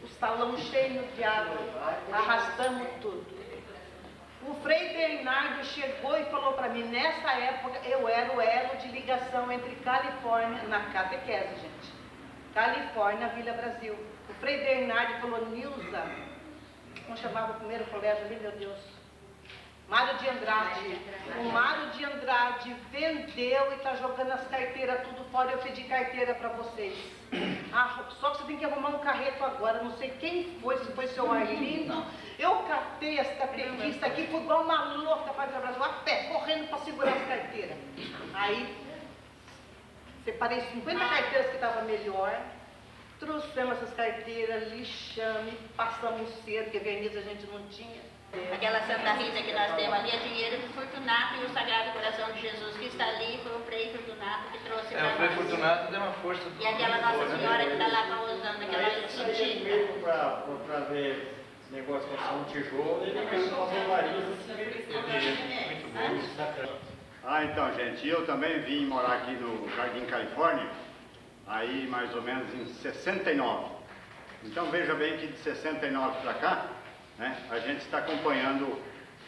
o salão cheio de água, arrastamos tudo. O Frei Bernardo chegou e falou para mim, nessa época eu era o elo de ligação entre Califórnia, na catequese, gente, Califórnia, Vila Brasil. O Frei Bernardo falou, Nilza, como chamava o primeiro colégio ali, meu Deus? Mário de Andrade. O Mário de Andrade vendeu e está jogando as carteiras tudo fora. Eu pedi carteira para vocês. Só que você tem que arrumar um carreto agora. Não sei quem foi, se foi seu Arlindo. Eu catei as catequistas aqui, fui igual uma louca para o Brasil, a pé, correndo para segurar as carteiras. Aí, separei 50 carteiras que estavam melhor. Trouxemos essas carteiras, lixamos, passamos cedo, porque verniz a gente não tinha. Aquela Santa Rita que nós temos ali é dinheiro do Fortunato e o Sagrado Coração de Jesus que está ali foi o Frei Fortunato que trouxe para nós. O Frei Fortunato deu uma força. E aquela Nossa Senhora que está lá usando aquela cintinha. Para ver negócio de construção de tijolo, ele fez umas roubarias. Então, gente, eu também vim morar aqui no Jardim Califórnia, aí mais ou menos em 69. Então veja bem que de 69 para cá, né, a gente está acompanhando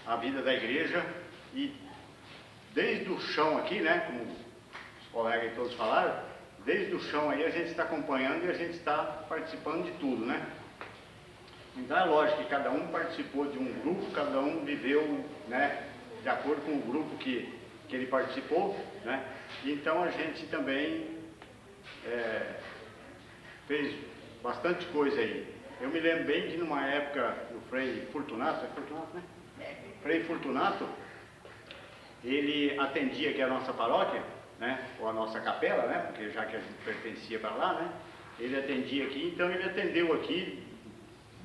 a vida da igreja e desde o chão aqui, né, como os colegas todos falaram, desde o chão aí a gente está acompanhando e a gente está participando de tudo, né? Então é lógico que cada um participou de um grupo, cada um viveu, né, de acordo com o grupo que ele participou, né? Então a gente também fez bastante coisa aí. Eu me lembro bem que numa época o Frei Fortunato, né? Frei Fortunato, ele atendia aqui a nossa paróquia, né? Ou a nossa capela, né? Porque já que a gente pertencia para lá, né? Ele atendia aqui, então ele atendeu aqui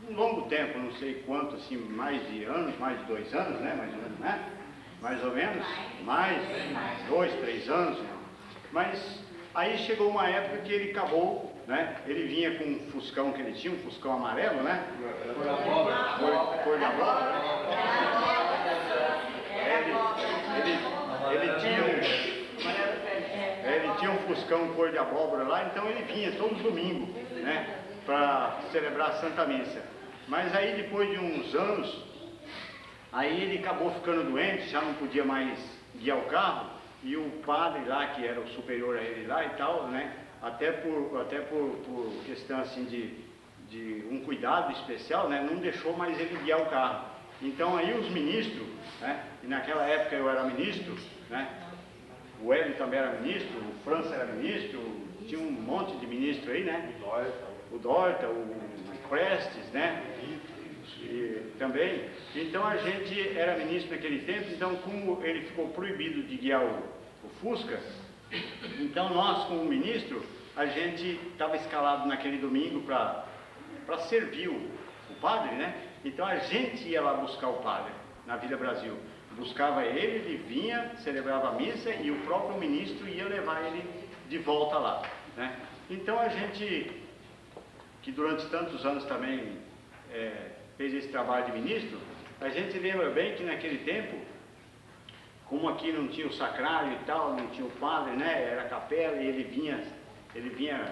um longo tempo, não sei quanto, assim, mais de 2 anos, né? Mais ou menos, né? Mais ou menos, mais 2, 3 anos, mas aí chegou uma época que ele acabou, né? Ele vinha com um fuscão que ele tinha, um fuscão amarelo, né? Cor da abóbora, né? Ele tinha um fuscão cor de abóbora lá, então ele vinha todo domingo, né? para celebrar a Santa Missa. Mas aí depois de uns anos, aí ele acabou ficando doente, já não podia mais guiar o carro, e o padre lá, que era o superior a ele lá e tal, né, até por questão assim de um cuidado especial, né, não deixou mais ele guiar o carro. Então aí os ministros, né, e naquela época eu era ministro, né, o Hélio também era ministro, o França era ministro, tinha um monte de ministro aí, né, o Dorta, o Prestes, né, e também. Então a gente era ministro naquele tempo, então como ele ficou proibido de guiar o Fusca, então nós como ministro, a gente estava escalado naquele domingo para servir o padre, né? Então a gente ia lá buscar o padre na Vila Brasil. Buscava ele vinha, celebrava a missa e o próprio ministro ia levar ele de volta lá, né? Então a gente, que durante tantos anos também fez esse trabalho de ministro, a gente lembra bem que naquele tempo, como aqui não tinha o sacrário e tal, não tinha o padre, né? Era a capela e ele vinha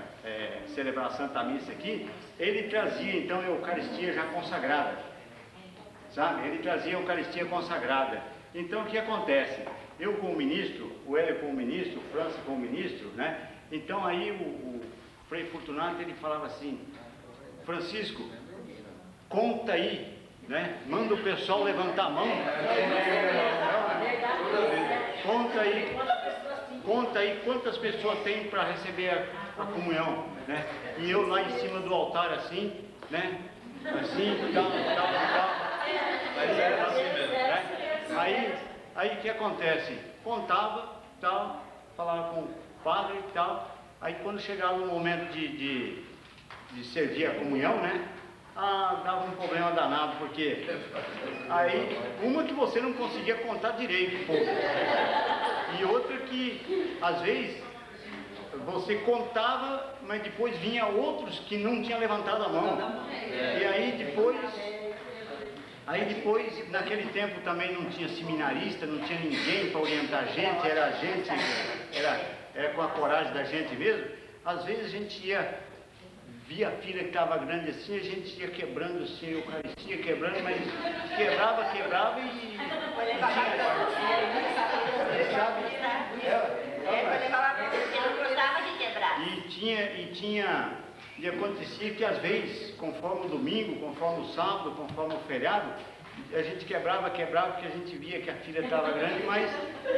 celebrar a Santa Missa aqui, ele trazia então a Eucaristia já consagrada, sabe? Ele trazia a Eucaristia consagrada. Então o que acontece? Eu como ministro, o Hélio como ministro, o França como ministro, né? Então aí o Frei Fortunato, ele falava assim: Francisco, conta aí, né? Manda o pessoal levantar a mão. Conta aí quantas pessoas tem para receber a comunhão, né? E eu lá em cima do altar assim, né? Assim, tal. Mas era assim mesmo, né? Aí o que acontece? Contava, tal, falava com o padre e tal. Aí quando chegava o momento de servir a comunhão, né? Dava um problema danado, porque aí, uma que você não conseguia contar direito, e outra que, às vezes, você contava, mas depois vinha outros que não tinham levantado a mão, e aí depois, naquele tempo também não tinha seminarista, não tinha ninguém para orientar a gente, era com a coragem da gente mesmo. Às vezes a gente via a filha que estava grande assim, a gente ia quebrando assim, a Eucaristia quebrando, mas quebrava e e acontecia que às vezes, conforme o domingo, conforme o sábado, conforme o feriado, a gente quebrava porque a gente via que a filha estava grande, mas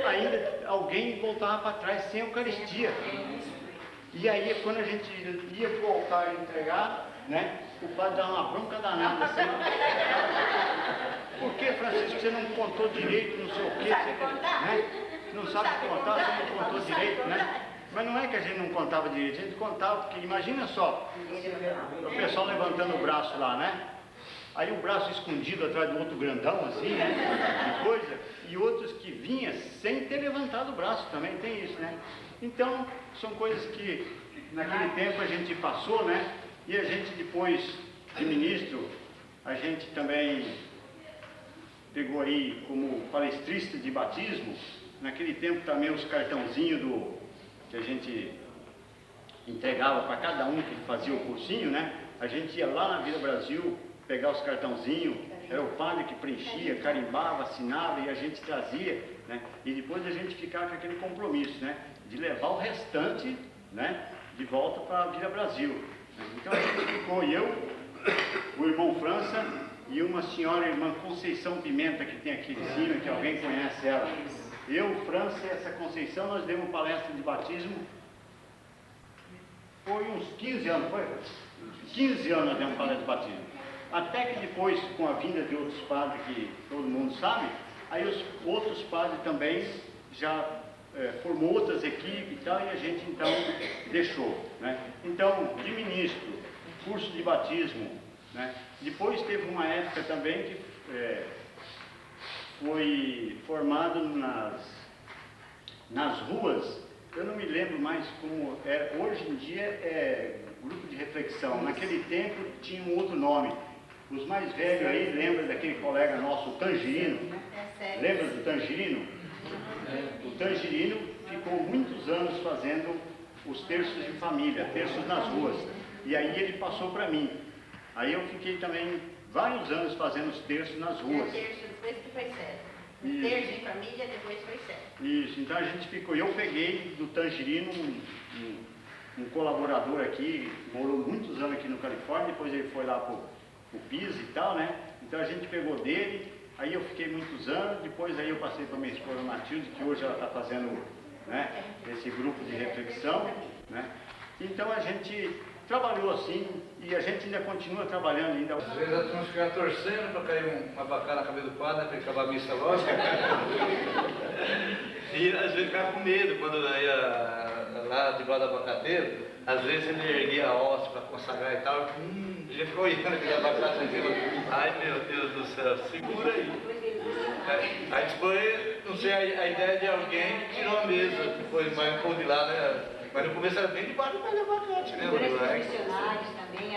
ainda alguém voltava para trás sem Eucaristia. E aí, quando a gente ia para o altar entregar, né, o padre dava uma bronca danada assim. Por que, Francisco, você não contou direito, não sei o quê? Né? Não sabe contar, você não contou direito, né? Mas não é que a gente não contava direito, a gente contava, porque imagina só, o pessoal levantando o braço lá, né? Aí o braço escondido atrás do outro grandão, assim, né? De coisa, e outros que vinham sem ter levantado o braço, também tem isso, né? Então, são coisas que naquele tempo a gente passou, né? E a gente depois de ministro, a gente também pegou aí como palestrista de batismo. Naquele tempo também os cartãozinhos que a gente entregava para cada um que fazia o cursinho, né? A gente ia lá na Vila Brasil pegar os cartãozinhos, era o padre que preenchia, carimbava, assinava e a gente trazia, né? E depois a gente ficava com aquele compromisso, né? De levar o restante, né? De volta para a Vila Brasil. Então a gente ficou, eu, o irmão França e uma senhora, a irmã Conceição Pimenta, que tem aqui em cima, que alguém conhece ela. Eu, França e essa Conceição, nós demos palestra de batismo, foi uns 15 anos, foi? 15 anos nós demos palestra de batismo. Até que depois, com a vinda de outros padres, que todo mundo sabe, aí os outros padres também já formou outras equipes e tal, e a gente então deixou, né? Então, de ministro, curso de batismo, né? Depois teve uma época também que foi formado nas ruas, eu não me lembro mais como é, hoje em dia é grupo de reflexão, naquele tempo tinha um outro nome. Os mais velhos aí lembram daquele colega nosso, o Tangerino. Lembra do Tangerino? O Tangerino ficou muitos anos fazendo os terços de família, terços nas ruas. E aí ele passou para mim. Aí eu fiquei também vários anos fazendo os terços nas ruas. Terço, depois que foi certo. Isso. Terço em família, depois foi certo. Isso, então a gente ficou, eu peguei do Tangerino um colaborador aqui, morou muitos anos aqui no Califórnia, depois ele foi lá pro PIS e tal, né? Então a gente pegou dele, aí eu fiquei muitos anos, depois aí eu passei para minha esposa Matilde, que hoje ela está fazendo, né, esse grupo de reflexão, né? Então a gente trabalhou assim e a gente ainda continua trabalhando ainda. Às vezes a turma fica torcendo para cair uma bacana na cabeça do padre, para acabar a missa logo. E às vezes ficava com medo quando ia lá debaixo do abacateiro, às vezes ele erguia a hóstia para consagrar e tal, já ficou olhando aquele abacate aquilo. Ai meu Deus do céu, segura aí. Aí depois, não sei, a ideia de alguém que tirou a mesa, depois mais um pouco de lá, né? Mas no começo era bem debaixo do pé do abacate, né? Durante os missionários também.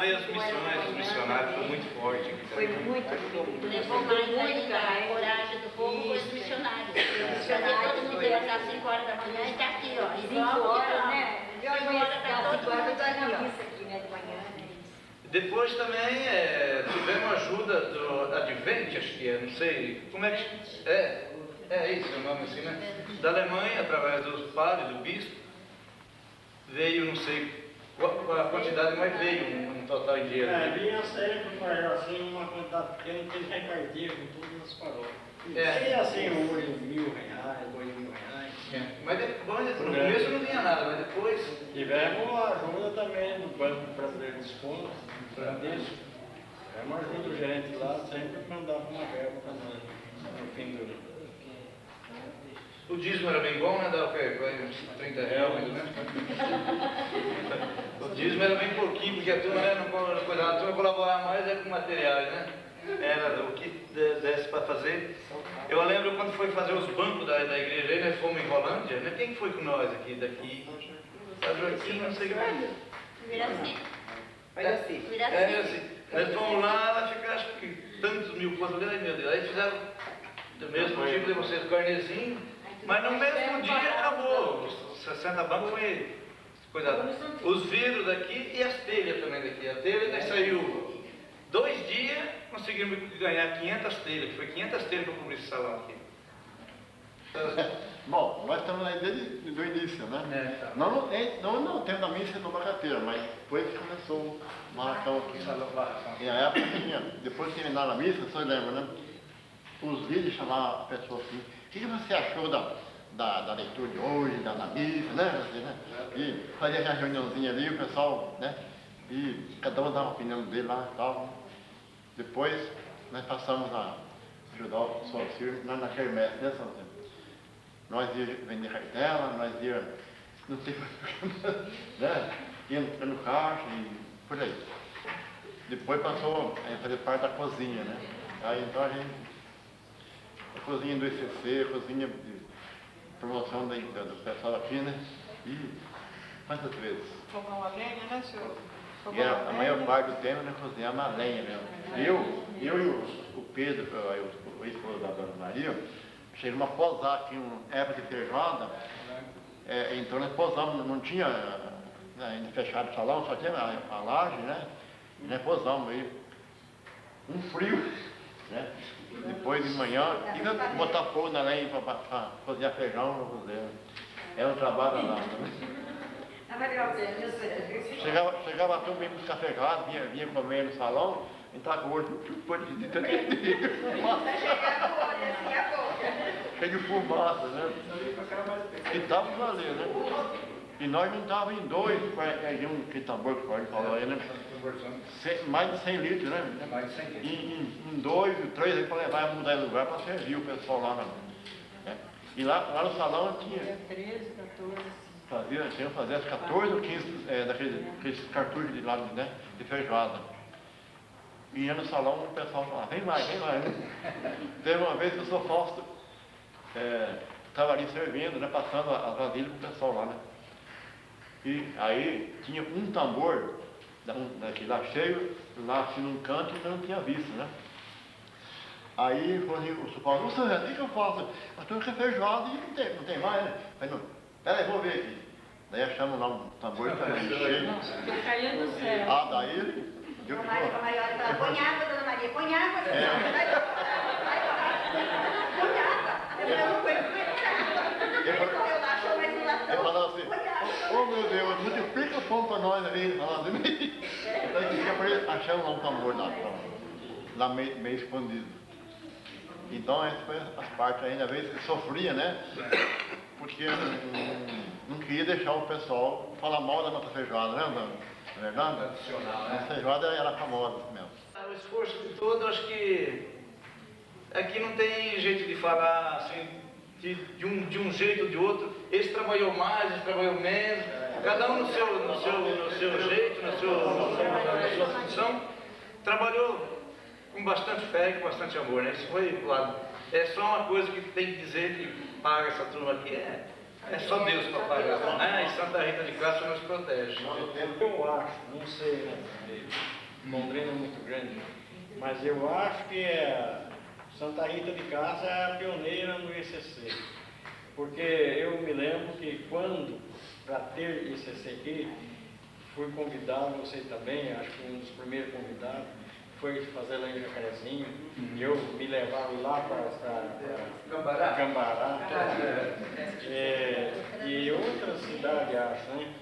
Veio as missões, os missionários, foi muito forte. Foi muito bonito. Levou mais ainda a coragem do povo foi os missionários. Fazer todo mundo levantar às 5 horas da manhã e está aqui, ó. 5 horas, né? 5 horas está todo mundo aqui, aqui, ó. aqui, né, de manhã. Depois também tivemos ajuda do Advent, acho que não sei, como é que é isso o nome assim, né? Da Alemanha, através dos padres, do bispo, veio, não sei qual a quantidade, mas veio um total de dinheiro. Vinha sempre para assim, uma quantidade pequena que eles repartiam com todas as paróquias. E assim, hoje, R$1.000, R$2.000. Mas depois, no começo não tinha nada, mas depois... Tivemos ajuda também do Banco Brasileiro de Desconto, Bradesco. Tivemos ajuda do gerente lá, sempre mandava uma verba para nós no fim do ano. O dízimo era bem bom, né? Dava o quê? Uns R$30 mais ou menos. O dízimo era bem pouquinho, porque a turma não cuidava, a turma colaborar mais com materiais, né? Era o que desse para fazer. Eu lembro quando foi fazer os bancos da igreja, aí nós fomos em Rolândia, né? Quem foi com nós aqui, daqui? A Joaquim, não sei o que. Viraci. Assim. Nós fomos lá, ela ficou, acho que tantos mil contos ali, ai meu Deus. Aí fizeram do mesmo tipo de vocês, do carnezinho, mas no mesmo dia acabou. Os 60 bancos foi cuidado. Os vidros daqui e as telhas também daqui. A telha daí saiu 2 dias, conseguimos ganhar 500 telhas, que foi 500 telhas para cobrir esse salão aqui. Bom, nós estamos aí desde o início, né? Tá. Não temos a missa no Bacateiro, mas depois começou o barracão aqui. E a época tinha, depois de terminar a missa, vocês lembram, né? Os líderes chamavam a pessoa assim, o que você achou da leitura de hoje, da missa, né? Assim, né? E fazia aquela reuniãozinha ali, o pessoal, né? E cada um dava a opinião dele lá e tal. Depois nós passamos a ajudar o Socir na quermesse, né, Socir? Nós íamos vender cartela, nós íamos, não sei né? Ia no caixa e por aí. Depois passou a fazer parte da cozinha, né? Aí então a cozinha do ICC, a cozinha de promoção do pessoal aqui, né? E quantas vezes? Fogão a lenha, né, senhor? E a maior parte do tempo nós cozinhamos a lenha mesmo. Eu e o Pedro, o esposo da Dona Maria, chegamos a posar aqui uma época de feijoada, então nós posamos, não tinha ainda fechado o salão, só tinha a laje, né? E nós posamos aí, um frio, né? Depois de manhã, e botar fogo na lenha para cozinhar feijão para fazer. É um trabalho danado, né? Chegava a turma, vinha buscar feijão, vinha comer no salão, entrava com o olho de tanto cheio de fumaça, né? E estava ali, né? E nós não estávamos em 2, aí um tambor que o falou aí, né? Mais de 100 litros, né? Mais de 100 litros. Em 2, 3, aí para levar, mudar de lugar para servir o pessoal lá, né? E lá no salão tinha 13, 14. Fazia as 14 ou 15 daqueles cartuchos de lado, né? De feijoada. E ia no salão o pessoal falava, vem mais, né? Teve uma vez que o Sr. Fausto estava ali servindo, né? Passando as vasilhas para o pessoal lá, né? E aí tinha um tambor, daquele lá cheio, lá assim num canto e não tinha visto, né? Aí o Sr. Fausto, ô senhor, o que eu faço? Eu estou com feijoada e não tem mais, né? Falei, não, peraí, vou ver aqui. Daí achamos lá um tambor também cheio. Caiu do céu. Ah, daí ele... Dona Maria fala, põe água, Dona Maria, põe água. Põe água. Ele falava assim, oh meu Deus, multiplica o pão para nós aí. Daí fica para ele, achamos lá um tambor lá meio escondido. Então essas foi as partes ainda, às vezes sofria, né? Porque não queria deixar o pessoal falar mal da nossa feijoada, né, André? Não é verdade? Tradicional, né? A feijoada era famosa mesmo. O esforço de todo, acho que aqui não tem jeito de falar assim, de um jeito ou de outro. Esse trabalhou mais, esse trabalhou menos, cada um no seu jeito, na sua função, trabalhou com bastante fé e com bastante amor, né? Isso foi claro. É só uma coisa que tem que dizer que paga essa turma aqui, é só Deus para pagar, né? E Santa Rita de Cássia nos protege. Eu acho, não sei, né? Londrina é muito grande, mas eu acho que Santa Rita de Cássia é a pioneira no ICC. Porque eu me lembro que quando, para ter ICC aqui, fui convidado, você também, acho que um dos primeiros convidados, foi fazer lá em Jacarezinho, e eu me levaram lá para Cambará, e outra cidade, acho, né?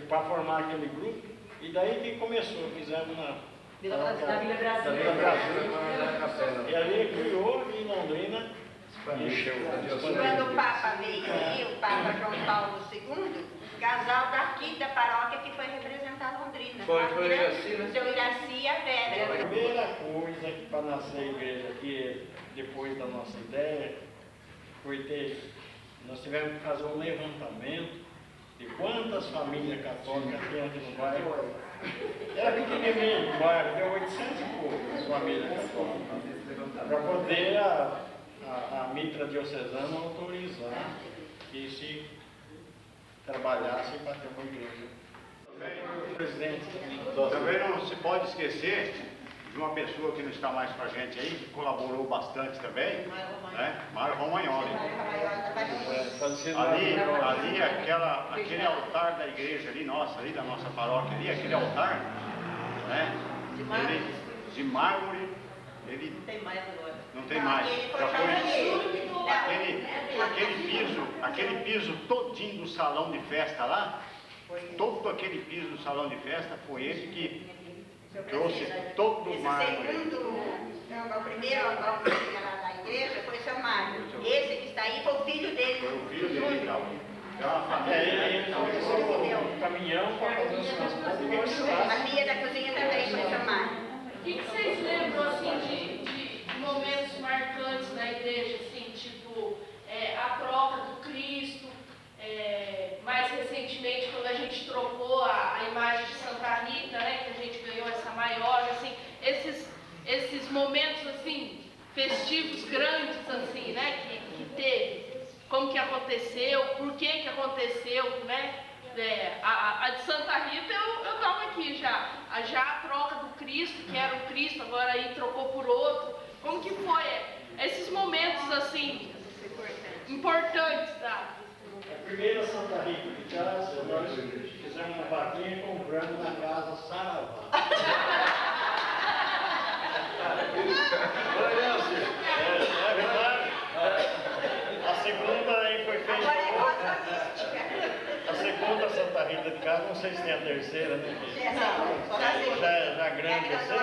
Para formar aquele grupo, e daí que começou, fizemos na Vila Brasil. E ali criou em Londrina, encheu. Quando o Papa veio aqui, o Papa João Paulo II, o casal daqui da paróquia que foi representar Londrina. Foi o Iraci, né? O seu Iraci e a Vera. A primeira coisa que para nascer a igreja aqui, depois da nossa ideia, foi nós tivemos que fazer um levantamento de quantas famílias católicas tem aqui no bairro. Era pequenininho o bairro, deu 800 e poucas famílias católicas. Para poder a mitra diocesana autorizar que se trabalhasse para ter uma igreja. Presidente, também não se pode esquecer de uma pessoa que não está mais com a gente aí, que colaborou bastante também, né? Mário Romagnoli. Ali aquele altar da igreja ali, nossa, ali da nossa paróquia ali, aquele altar, né? De mármore, ele Não tem mais agora. não tem mais. Já foi aquele piso todinho do salão de festa lá, todo aquele piso do salão de festa foi ele que trouxe todo o mármore. O primeiro alcalde da igreja foi seu Mário. Esse que está aí foi o filho dele. Foi o filho dele e tal. ele começou um caminhão para fazer as coisas. A pia da cozinha também foi seu Mário. O que vocês lembram assim de momentos marcantes na igreja, assim, tipo a troca do Cristo, mais recentemente quando a gente trocou a imagem de Santa Rita, né, que a gente ganhou essa maior, assim, esses momentos assim festivos grandes assim, né, que teve, como que aconteceu, por que aconteceu, né? A de Santa Rita eu estava aqui já a troca do Cristo, que era o Cristo, agora aí trocou por outro. Como que foi esses momentos assim importantes, tá? A primeira Santa Rita de Cássia, nós fizemos uma vaquinha e compramos na casa Saravá. É verdade. A segunda aí foi feita. A segunda Santa Rita de Cássia, não sei se tem a terceira, né? Já grande assim.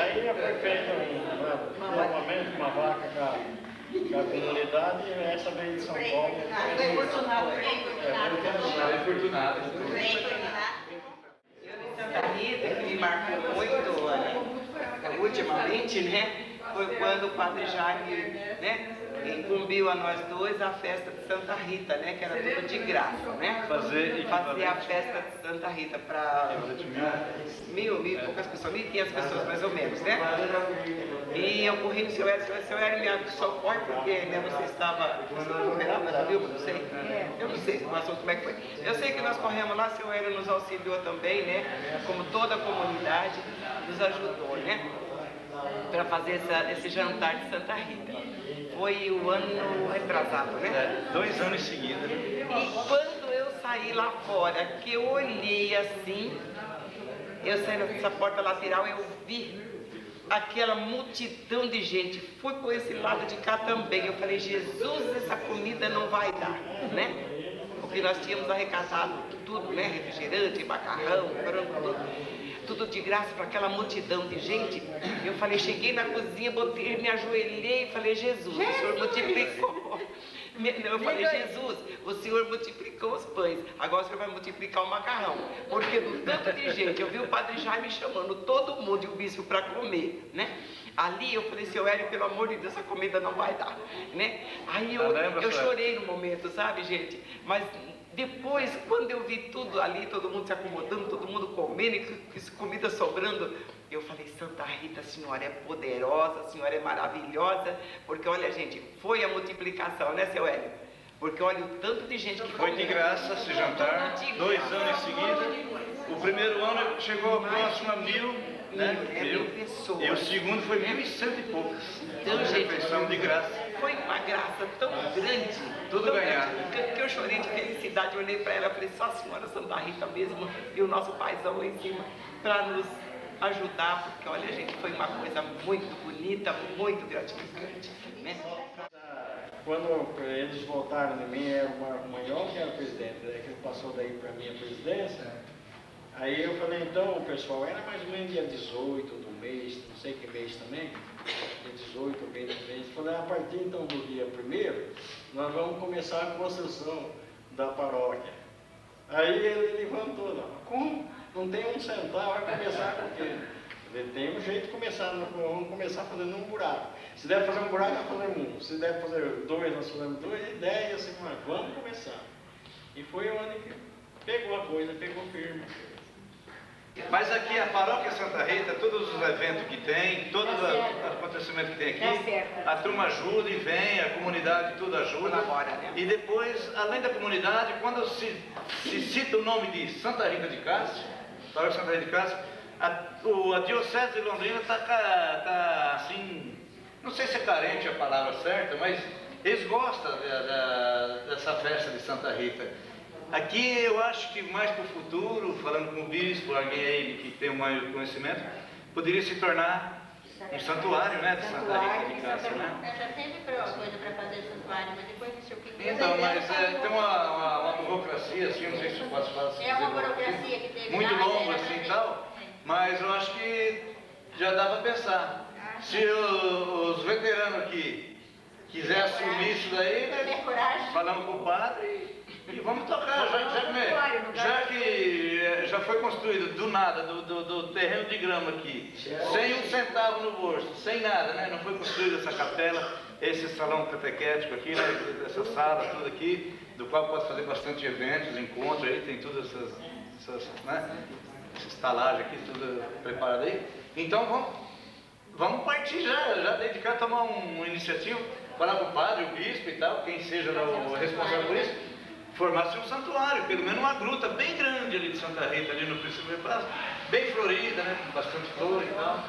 Aí foi feito novamente uma vaca com a comunidade e essa veio de São Paulo. Santa Rita, que me marcou muito ultimamente, né? Foi quando o Padre Jaime, né, incumbiu a nós dois a festa de Santa Rita, né? Que era tudo de graça, né? Fazer a festa de Santa Rita para mil e poucas pessoas, 1.500 pessoas mais ou menos, né? E eu corri no seu Hélio me abre socorre porque, né, você não operava na Vilma, não sei. Eu não sei o assunto como é que foi. Eu sei que nós corremos lá, seu Hélio nos auxiliou também, né? Como toda a comunidade nos ajudou, né? para fazer esse jantar de Santa Rita. Foi o ano retrasado, né? 2 anos em seguida. E quando eu saí lá fora, que eu olhei assim, eu saí nessa porta lateral, eu vi aquela multidão de gente. Fui por esse lado de cá também. Eu falei, Jesus, essa comida não vai dar, né? Porque nós tínhamos arrecadado tudo, né? Refrigerante, macarrão, tudo de graça para aquela multidão de gente. Eu falei, cheguei na cozinha, botei, me ajoelhei e falei, Jesus, o Senhor multiplicou. Eu falei, Jesus, o Senhor multiplicou os pães, agora o Senhor vai multiplicar o macarrão. Porque do tanto de gente, eu vi o Padre Jaime chamando todo mundo e o bispo para comer, né? Ali eu falei, seu Hélio, pelo amor de Deus, essa comida não vai dar, né? Aí eu chorei no momento, sabe, gente? Mas depois, quando eu vi tudo ali, todo mundo se acomodando, todo mundo comendo e comida sobrando, eu falei, Santa Rita, a senhora é poderosa, a senhora é maravilhosa, porque olha, gente, foi a multiplicação, né, seu Hélio? Porque olha o tanto de gente que foi de graça esse jantar, 2 anos em seguida. O primeiro ano chegou próximo a 1.000, né? 1.000 pessoas. E o segundo foi 1.100 e poucas. Então, gente, refeição de graça. Foi uma graça tão grande. Tudo tão ganhado. Grande, que eu chorei de felicidade, eu olhei para ela e falei, só a senhora Santa Rita mesmo e o nosso paizão lá em cima para nos ajudar, porque olha, gente, foi uma coisa muito bonita, muito gratificante, né? Quando eles votaram em mim, era o Marco Manhol que era o presidente, né, que ele passou daí para a minha presidência. Aí eu falei, então, pessoal, era mais ou menos dia 18 do mês, não sei que mês também, dia 18 do mês. Falei, a partir então do dia 1º, nós vamos começar a construção da paróquia. Aí ele levantou, não, como? Não tem um centavo, vai começar com o quê? Tem um jeito de começar, vamos começar fazendo um buraco. Se der fazer um buraco, nós fazemos um. Se der fazer 2, nós fazemos 2. Ideia assim, mas vamos começar. E foi onde que pegou a coisa, pegou firme. Mas aqui a Paróquia Santa Rita, todos os eventos que tem, todo o acontecimento que tem aqui, a turma ajuda e vem, a comunidade tudo ajuda. E depois, além da comunidade, quando se cita o nome de Santa Rita de Cássia, Paróquia Santa Rita de Cássia, a Diocese de Londrina está assim, não sei se é carente a palavra certa, mas eles gostam dessa festa de Santa Rita. Aqui eu acho que mais para o futuro, falando com o bispo, alguém aí que tem um maior conhecimento, poderia se tornar um santuário, né, de Santa Rita de Cássia, né? Já teve coisa para fazer santuário, mas depois não sei o que. Então, mas tem uma burocracia, assim, não sei se eu posso falar assim. É uma burocracia que teve muito longa, assim e tal, mas eu acho que já dá para pensar. Se os veteranos aqui quiserem assumir isso daí, falamos com o padre e vamos tocar, já que já foi construído do nada, do terreno de grama aqui, sem um centavo no bolso, sem nada, né? Não foi construída essa capela, esse salão catequético aqui, né? Essa sala, tudo aqui, do qual pode fazer bastante eventos, encontros, aí tem todas essas né? Essa estalagem aqui, tudo preparado aí. Então vamos partir já dedicar, tomar uma iniciativa, falar com o padre, o bispo e tal, quem seja o responsável por isso, formasse um santuário, pelo menos uma gruta bem grande ali de Santa Rita, ali no princípio da praça, bem florida, né, com bastante flor e tal.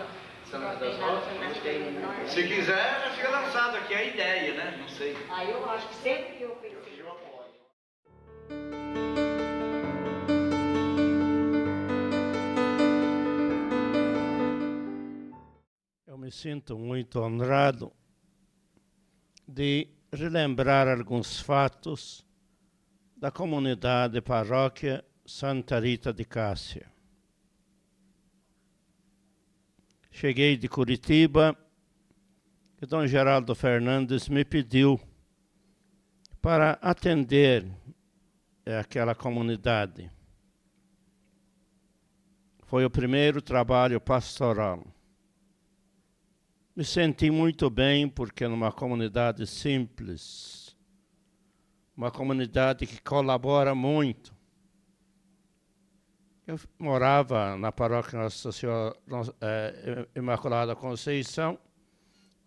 Se quiser, já fica lançado aqui a ideia, né, não sei. Eu acho que sempre que eu pensei. Eu me sinto muito honrado de relembrar alguns fatos da comunidade paróquia Santa Rita de Cássia. Cheguei de Curitiba e Dom Geraldo Fernandes me pediu para atender aquela comunidade. Foi o primeiro trabalho pastoral. Me senti muito bem porque numa comunidade simples, uma comunidade que colabora muito. Eu morava na paróquia Nossa Senhora Imaculada Conceição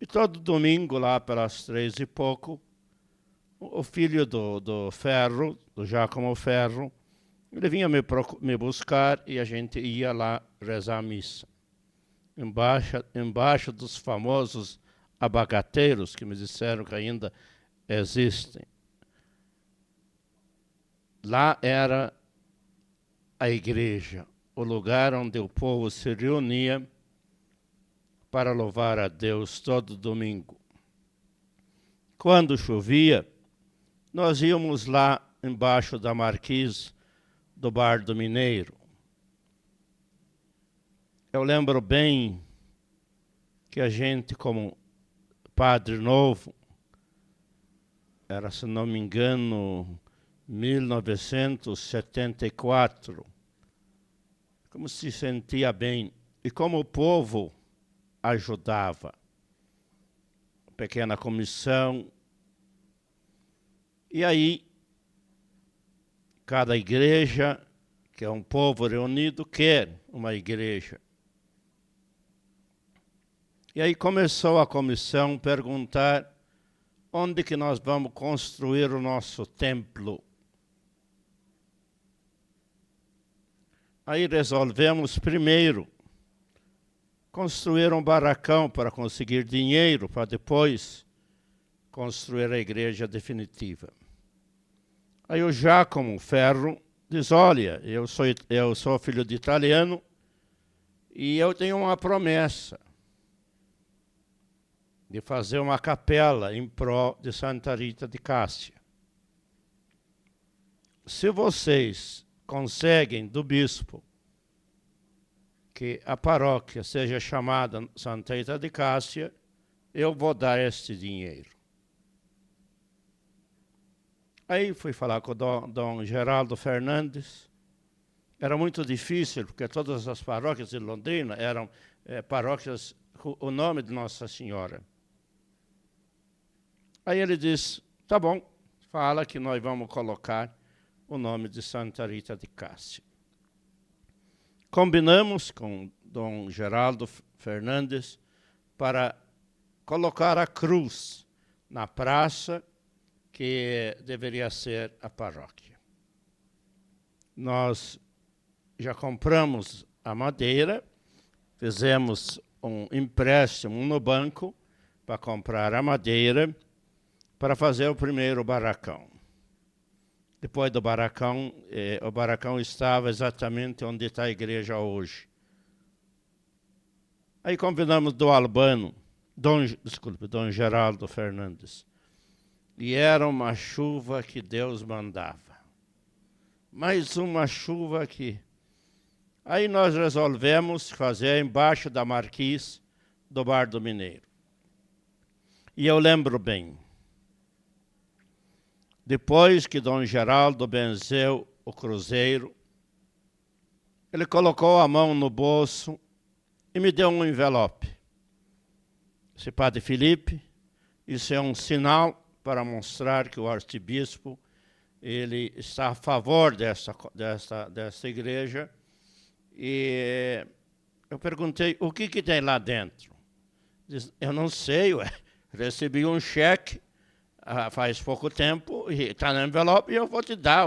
e todo domingo, lá pelas 3 e pouco, o filho do Ferro, do Giacomo Ferro, ele vinha me buscar e a gente ia lá rezar a missa. embaixo dos famosos abagateiros, que me disseram que ainda existem. Lá era a igreja, o lugar onde o povo se reunia para louvar a Deus todo domingo. Quando chovia, nós íamos lá embaixo da marquise do Bar do Mineiro. Eu lembro bem que a gente, como padre novo, era, se não me engano, 1974, como se sentia bem e como o povo ajudava. Pequena comissão. E aí, cada igreja, que é um povo reunido, quer uma igreja. E aí começou a comissão a perguntar onde que nós vamos construir o nosso templo. Aí resolvemos primeiro construir um barracão para conseguir dinheiro para depois construir a igreja definitiva. Aí o Giacomo Ferro diz, olha, eu sou filho de italiano e eu tenho uma promessa de fazer uma capela em prol de Santa Rita de Cássia. Se vocês conseguem do bispo que a paróquia seja chamada Santa Rita de Cássia, eu vou dar este dinheiro. Aí fui falar com o Dom Geraldo Fernandes. Era muito difícil, porque todas as paróquias de Londrina eram paróquias com o nome de Nossa Senhora. Aí ele disse, tá bom, fala que nós vamos colocar o nome de Santa Rita de Cássia. Combinamos com Dom Geraldo Fernandes para colocar a cruz na praça que deveria ser a paróquia. Nós já compramos a madeira, fizemos um empréstimo no banco para comprar a madeira para fazer o primeiro barracão. Depois do barracão, o barracão estava exatamente onde está a igreja hoje. Aí convidamos do Albano, Dom Geraldo Fernandes. E era uma chuva que Deus mandava. Mais uma chuva que... Aí nós resolvemos fazer embaixo da marquise do Bar do Mineiro. E eu lembro bem, depois que Dom Geraldo benzeu o cruzeiro, ele colocou a mão no bolso e me deu um envelope. Esse Padre Felipe, isso é um sinal para mostrar que o arcebispo ele está a favor dessa igreja. E eu perguntei, o que tem lá dentro? Diz, eu não sei, recebi um cheque faz pouco tempo, e está no envelope e eu vou te dar,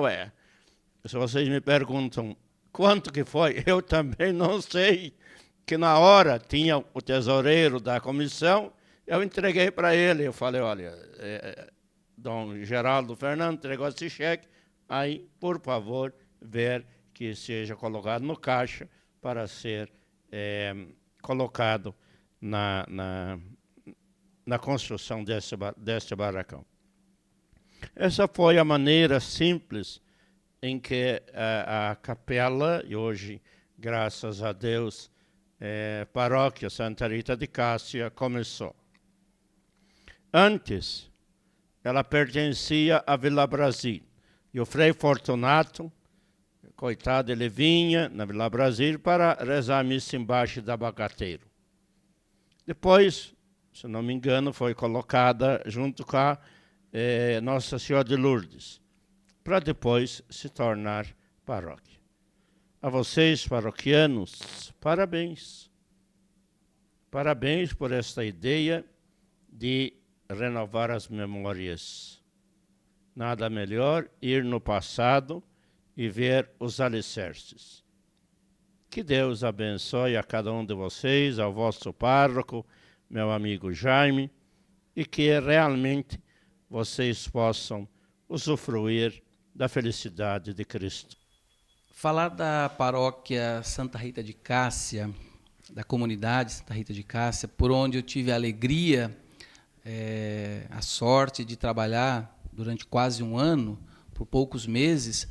Se vocês me perguntam quanto que foi, eu também não sei. Que na hora tinha o tesoureiro da comissão, eu entreguei para ele. Eu falei, olha, Dom Geraldo Fernando entregou esse cheque, aí, por favor, ver que seja colocado no caixa para ser colocado na construção deste barracão. Essa foi a maneira simples em que a capela, e hoje, graças a Deus, paróquia Santa Rita de Cássia, começou. Antes, ela pertencia à Vila Brasil. E o Frei Fortunato, coitado, ele vinha na Vila Brasil para rezar a missa embaixo da Bagateiro. Depois, se não me engano, foi colocada junto com a Nossa Senhora de Lourdes, para depois se tornar paróquia. A vocês, paroquianos, parabéns. Parabéns por esta ideia de renovar as memórias. Nada melhor ir no passado e ver os alicerces. Que Deus abençoe a cada um de vocês, ao vosso pároco, meu amigo Jaime, e que realmente vocês possam usufruir da felicidade de Cristo. Falar da paróquia Santa Rita de Cássia, da comunidade Santa Rita de Cássia, por onde eu tive a alegria, a sorte de trabalhar durante quase um ano, por poucos meses,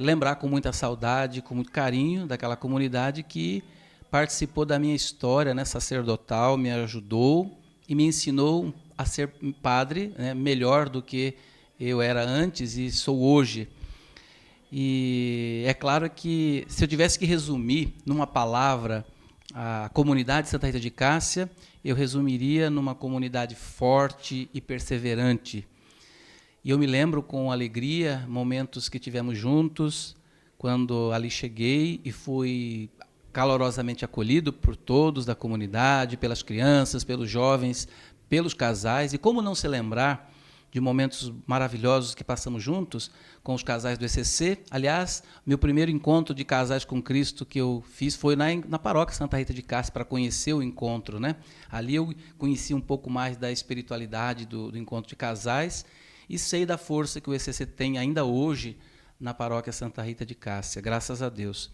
lembrar com muita saudade, com muito carinho daquela comunidade que participou da minha história, né, sacerdotal, me ajudou e me ensinou a ser padre, né, melhor do que eu era antes e sou hoje. E é claro que, se eu tivesse que resumir numa palavra a comunidade Santa Rita de Cássia, eu resumiria numa comunidade forte e perseverante. E eu me lembro com alegria momentos que tivemos juntos, quando ali cheguei e fui calorosamente acolhido por todos da comunidade, pelas crianças, pelos jovens, pelos casais. E como não se lembrar de momentos maravilhosos que passamos juntos com os casais do ECC. Aliás, meu primeiro encontro de casais com Cristo que eu fiz foi na paróquia Santa Rita de Cássia, para conhecer o encontro, né? Ali eu conheci um pouco mais da espiritualidade do encontro de casais e sei da força que o ECC tem ainda hoje na paróquia Santa Rita de Cássia, graças a Deus.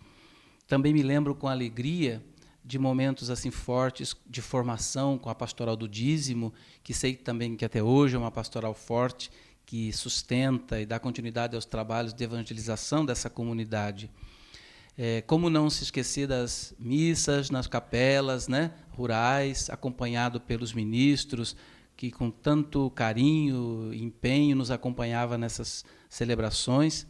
Também me lembro com alegria de momentos assim fortes de formação com a pastoral do dízimo, que sei também que até hoje é uma pastoral forte, que sustenta e dá continuidade aos trabalhos de evangelização dessa comunidade. Como não se esquecer das missas nas capelas, né, rurais, acompanhado pelos ministros, que com tanto carinho e empenho nos acompanhava nessas celebrações.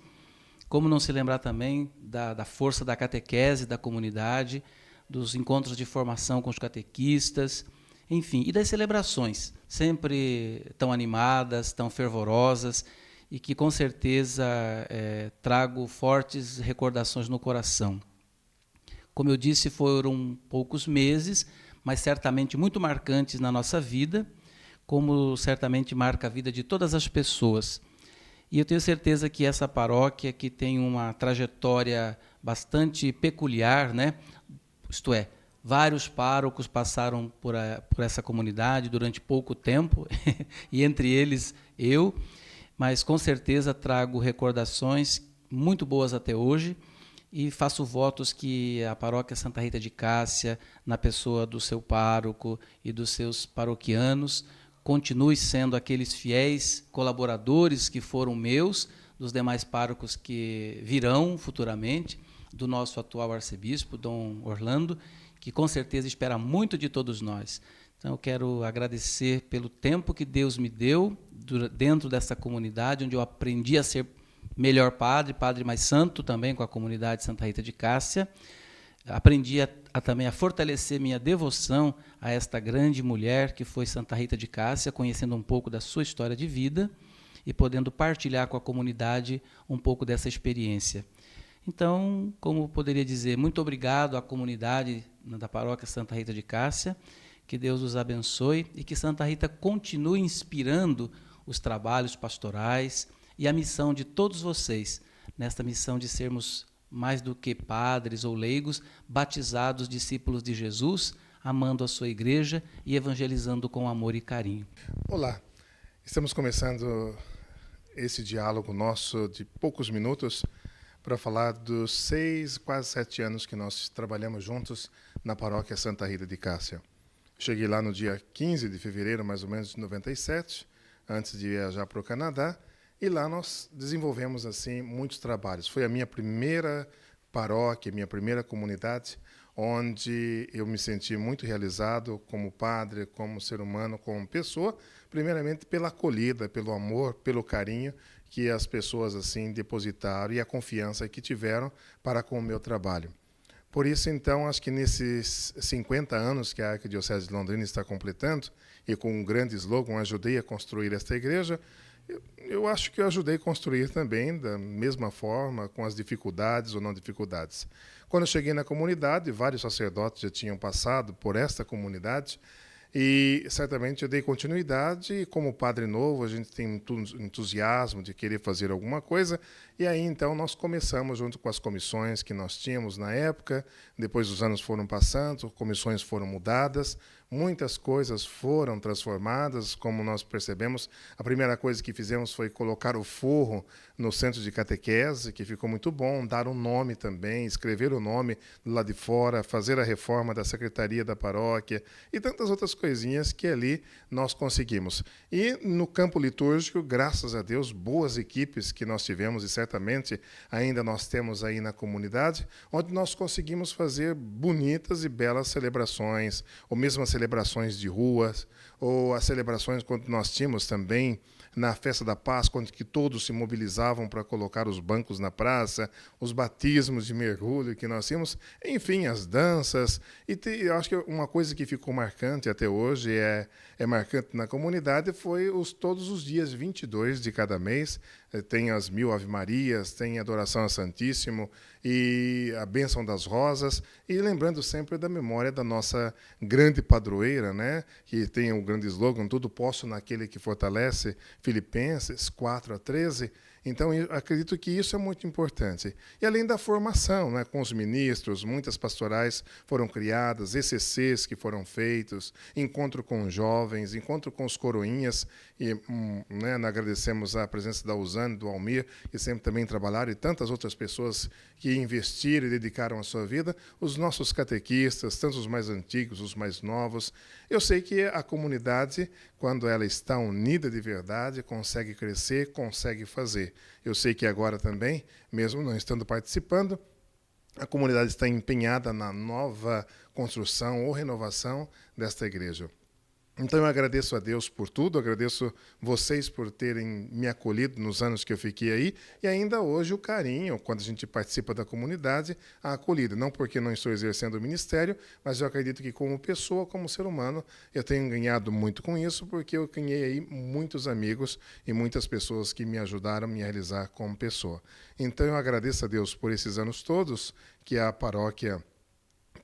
Como não se lembrar também da força da catequese da comunidade, dos encontros de formação com os catequistas, enfim, e das celebrações, sempre tão animadas, tão fervorosas, e que, com certeza, trago fortes recordações no coração. Como eu disse, foram poucos meses, mas certamente muito marcantes na nossa vida, como certamente marca a vida de todas as pessoas. E eu tenho certeza que essa paróquia, que tem uma trajetória bastante peculiar, né? Isto é, vários párocos passaram por essa comunidade durante pouco tempo, e entre eles eu, mas com certeza trago recordações muito boas até hoje, e faço votos que a paróquia Santa Rita de Cássia, na pessoa do seu pároco e dos seus paroquianos, continue sendo aqueles fiéis colaboradores que foram meus, dos demais párocos que virão futuramente, do nosso atual arcebispo, Dom Orlando, que com certeza espera muito de todos nós. Então, eu quero agradecer pelo tempo que Deus me deu dentro dessa comunidade, onde eu aprendi a ser melhor padre, padre mais santo também com a comunidade Santa Rita de Cássia. Aprendi também a fortalecer minha devoção a esta grande mulher que foi Santa Rita de Cássia, conhecendo um pouco da sua história de vida e podendo partilhar com a comunidade um pouco dessa experiência. Então, como poderia dizer, muito obrigado à comunidade da paróquia Santa Rita de Cássia, que Deus os abençoe e que Santa Rita continue inspirando os trabalhos pastorais e a missão de todos vocês, nesta missão de sermos mais do que padres ou leigos, batizados discípulos de Jesus, amando a sua igreja e evangelizando com amor e carinho. Olá, estamos começando esse diálogo nosso de poucos minutos para falar dos 6, quase 7 anos que nós trabalhamos juntos na paróquia Santa Rita de Cássia. Cheguei lá no dia 15 de fevereiro, mais ou menos, de 97, antes de viajar para o Canadá, e lá nós desenvolvemos assim muitos trabalhos. Foi a minha primeira paróquia, minha primeira comunidade, onde eu me senti muito realizado como padre, como ser humano, como pessoa, primeiramente pela acolhida, pelo amor, pelo carinho que as pessoas assim depositaram e a confiança que tiveram para com o meu trabalho. Por isso, então, acho que nesses 50 anos que a Arquidiocese de Londrina está completando, e com um grande slogan, ajudei a construir esta igreja, eu acho que eu ajudei a construir também da mesma forma, com as dificuldades ou não dificuldades. Quando eu cheguei na comunidade, vários sacerdotes já tinham passado por esta comunidade, E certamente eu dei continuidade, e como padre novo, a gente tem muito entusiasmo de querer fazer alguma coisa, e aí então nós começamos junto com as comissões que nós tínhamos na época, depois os anos foram passando, comissões foram mudadas, muitas coisas foram transformadas, como nós percebemos. A primeira coisa que fizemos foi colocar o forro no centro de catequese, que ficou muito bom, dar um nome também, escrever o nome do lado de fora, fazer a reforma da secretaria da paróquia e tantas outras coisinhas que ali nós conseguimos. E no campo litúrgico, graças a Deus, boas equipes que nós tivemos e certamente ainda nós temos aí na comunidade, onde nós conseguimos fazer bonitas e belas celebrações, ou mesmo as celebrações de ruas, ou as celebrações quando nós tínhamos também na festa da Páscoa, onde que todos se mobilizavam para colocar os bancos na praça, os batismos de mergulho que nós tínhamos, enfim, as danças. E eu acho que uma coisa que ficou marcante até hoje, é marcante na comunidade, foi todos os dias 22 de cada mês, tem as 1000 Ave-Marias, tem a adoração ao Santíssimo e a bênção das rosas, e lembrando sempre da memória da nossa grande padroeira, né, que tem o grande slogan, tudo posso naquele que fortalece, Filipenses 4:13. Então, eu acredito que isso é muito importante. E além da formação, né, com os ministros, muitas pastorais foram criadas, ECCs que foram feitos, encontro com jovens, encontro com os coroinhas, e né, agradecemos a presença da Usane, do Almir, que sempre também trabalharam, e tantas outras pessoas que investiram e dedicaram a sua vida, os nossos catequistas, tanto os mais antigos, os mais novos. Eu sei que a comunidade, quando ela está unida de verdade, consegue crescer, consegue fazer. Eu sei que agora também, mesmo não estando participando, a comunidade está empenhada na nova construção ou renovação desta igreja. Então eu agradeço a Deus por tudo, agradeço vocês por terem me acolhido nos anos que eu fiquei aí, e ainda hoje o carinho, quando a gente participa da comunidade, a acolhida. Não porque não estou exercendo o ministério, mas eu acredito que como pessoa, como ser humano, eu tenho ganhado muito com isso, porque eu ganhei aí muitos amigos e muitas pessoas que me ajudaram a me realizar como pessoa. Então eu agradeço a Deus por esses anos todos que a paróquia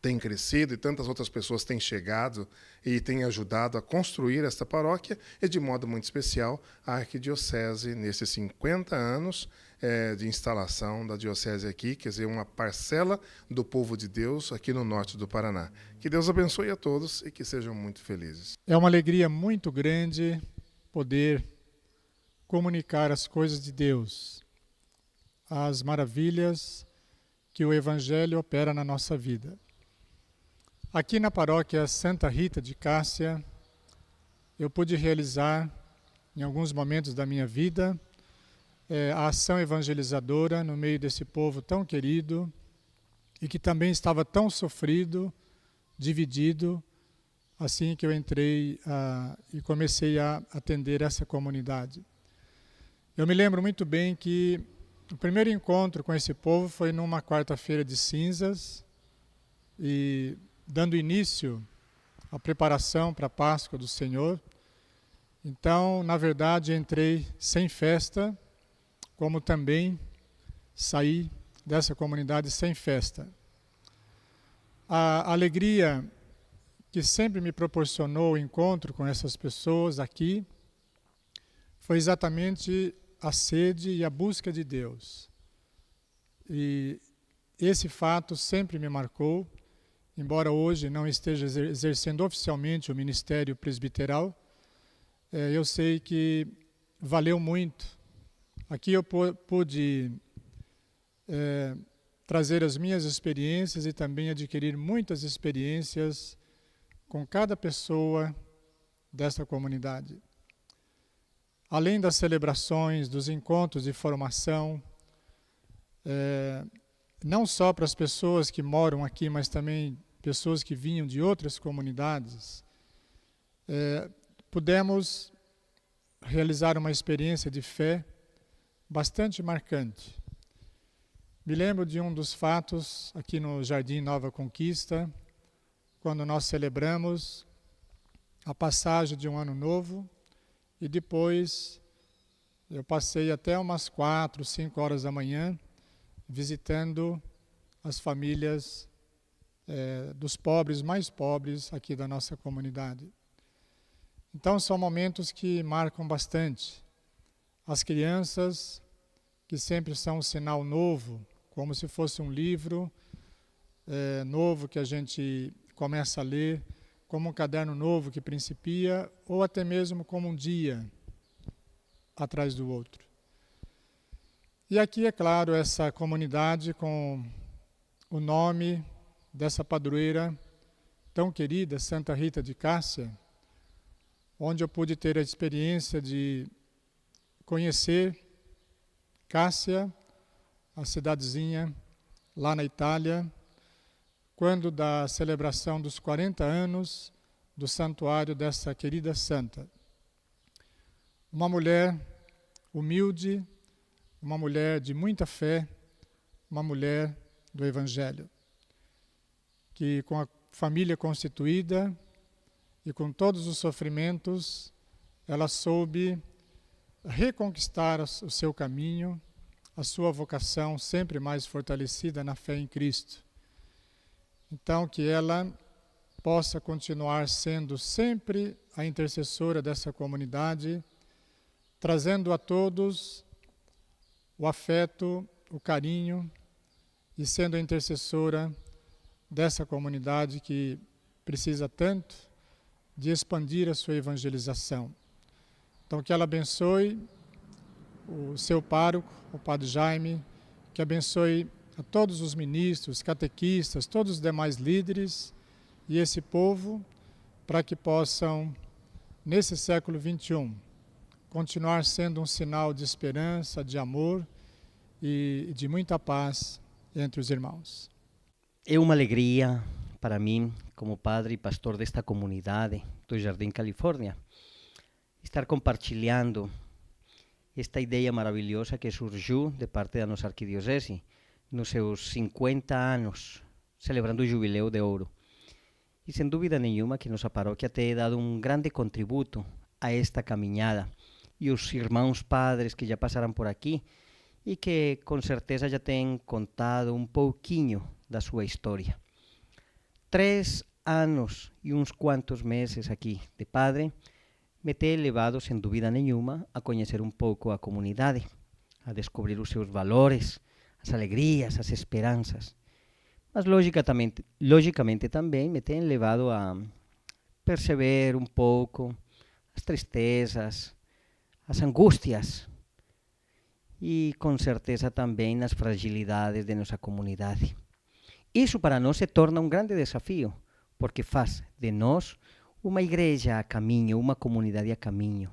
tem crescido e tantas outras pessoas têm chegado e têm ajudado a construir esta paróquia, e de modo muito especial a arquidiocese, nesses 50 anos de instalação da diocese aqui, quer dizer, uma parcela do povo de Deus aqui no norte do Paraná. Que Deus abençoe a todos e que sejam muito felizes. É uma alegria muito grande poder comunicar as coisas de Deus, as maravilhas que o Evangelho opera na nossa vida. Aqui na paróquia Santa Rita de Cássia, eu pude realizar, em alguns momentos da minha vida, a ação evangelizadora no meio desse povo tão querido e que também estava tão sofrido, dividido, assim que eu entrei e comecei a atender essa comunidade. Eu me lembro muito bem que o primeiro encontro com esse povo foi numa quarta-feira de cinzas, e dando início à preparação para a Páscoa do Senhor. Então, na verdade, entrei sem festa, como também saí dessa comunidade sem festa. A alegria que sempre me proporcionou o encontro com essas pessoas aqui foi exatamente a sede e a busca de Deus. E esse fato sempre me marcou. Embora hoje não esteja exercendo oficialmente o ministério presbiteral, eu sei que valeu muito. Aqui eu pude trazer as minhas experiências e também adquirir muitas experiências com cada pessoa desta comunidade. Além das celebrações, dos encontros de formação, não só para as pessoas que moram aqui, mas também pessoas que vinham de outras comunidades, pudemos realizar uma experiência de fé bastante marcante. Me lembro de um dos fatos aqui no Jardim Nova Conquista, quando nós celebramos a passagem de um ano novo, e depois eu passei até umas 4, 5 horas da manhã visitando as famílias dos pobres, mais pobres aqui da nossa comunidade. Então são momentos que marcam bastante. As crianças, que sempre são um sinal novo, como se fosse um livro novo que a gente começa a ler, como um caderno novo que principia, ou até mesmo como um dia atrás do outro. E aqui, é claro, essa comunidade com o nome dessa padroeira tão querida, Santa Rita de Cássia, onde eu pude ter a experiência de conhecer Cássia, a cidadezinha lá na Itália, quando da celebração dos 40 anos do santuário dessa querida santa. Uma mulher humilde, uma mulher de muita fé, uma mulher do Evangelho, que com a família constituída e com todos os sofrimentos, ela soube reconquistar o seu caminho, a sua vocação sempre mais fortalecida na fé em Cristo. Então, que ela possa continuar sendo sempre a intercessora dessa comunidade, trazendo a todos o afeto, o carinho e sendo a intercessora dessa comunidade que precisa tanto de expandir a sua evangelização. Então, que ela abençoe o seu pároco, o Padre Jaime, que abençoe a todos os ministros, catequistas, todos os demais líderes e esse povo, para que possam, nesse século XXI, continuar sendo um sinal de esperança, de amor e de muita paz entre os irmãos. É uma alegria para mim, como padre e pastor desta comunidade do Jardim Califórnia, estar compartilhando esta ideia maravilhosa que surgiu de parte da nossa arquidiocese nos seus 50 anos, celebrando o Jubileu de Ouro. E sem dúvida nenhuma que nossa paróquia tem dado um grande contributo a esta caminhada. E os irmãos padres que já passaram por aqui e que com certeza já têm contado um pouquinho da sua história. 3 anos e uns quantos meses aqui de padre me tem levado, sem dúvida nenhuma, a conhecer um pouco a comunidade, a descobrir os seus valores, as alegrias, as esperanças. Mas logicamente também me tem levado a perceber um pouco as tristezas, as angústias e com certeza também as fragilidades de nossa comunidade. Isso para nós se torna um grande desafio, porque faz de nós uma igreja a caminho, uma comunidade a caminho,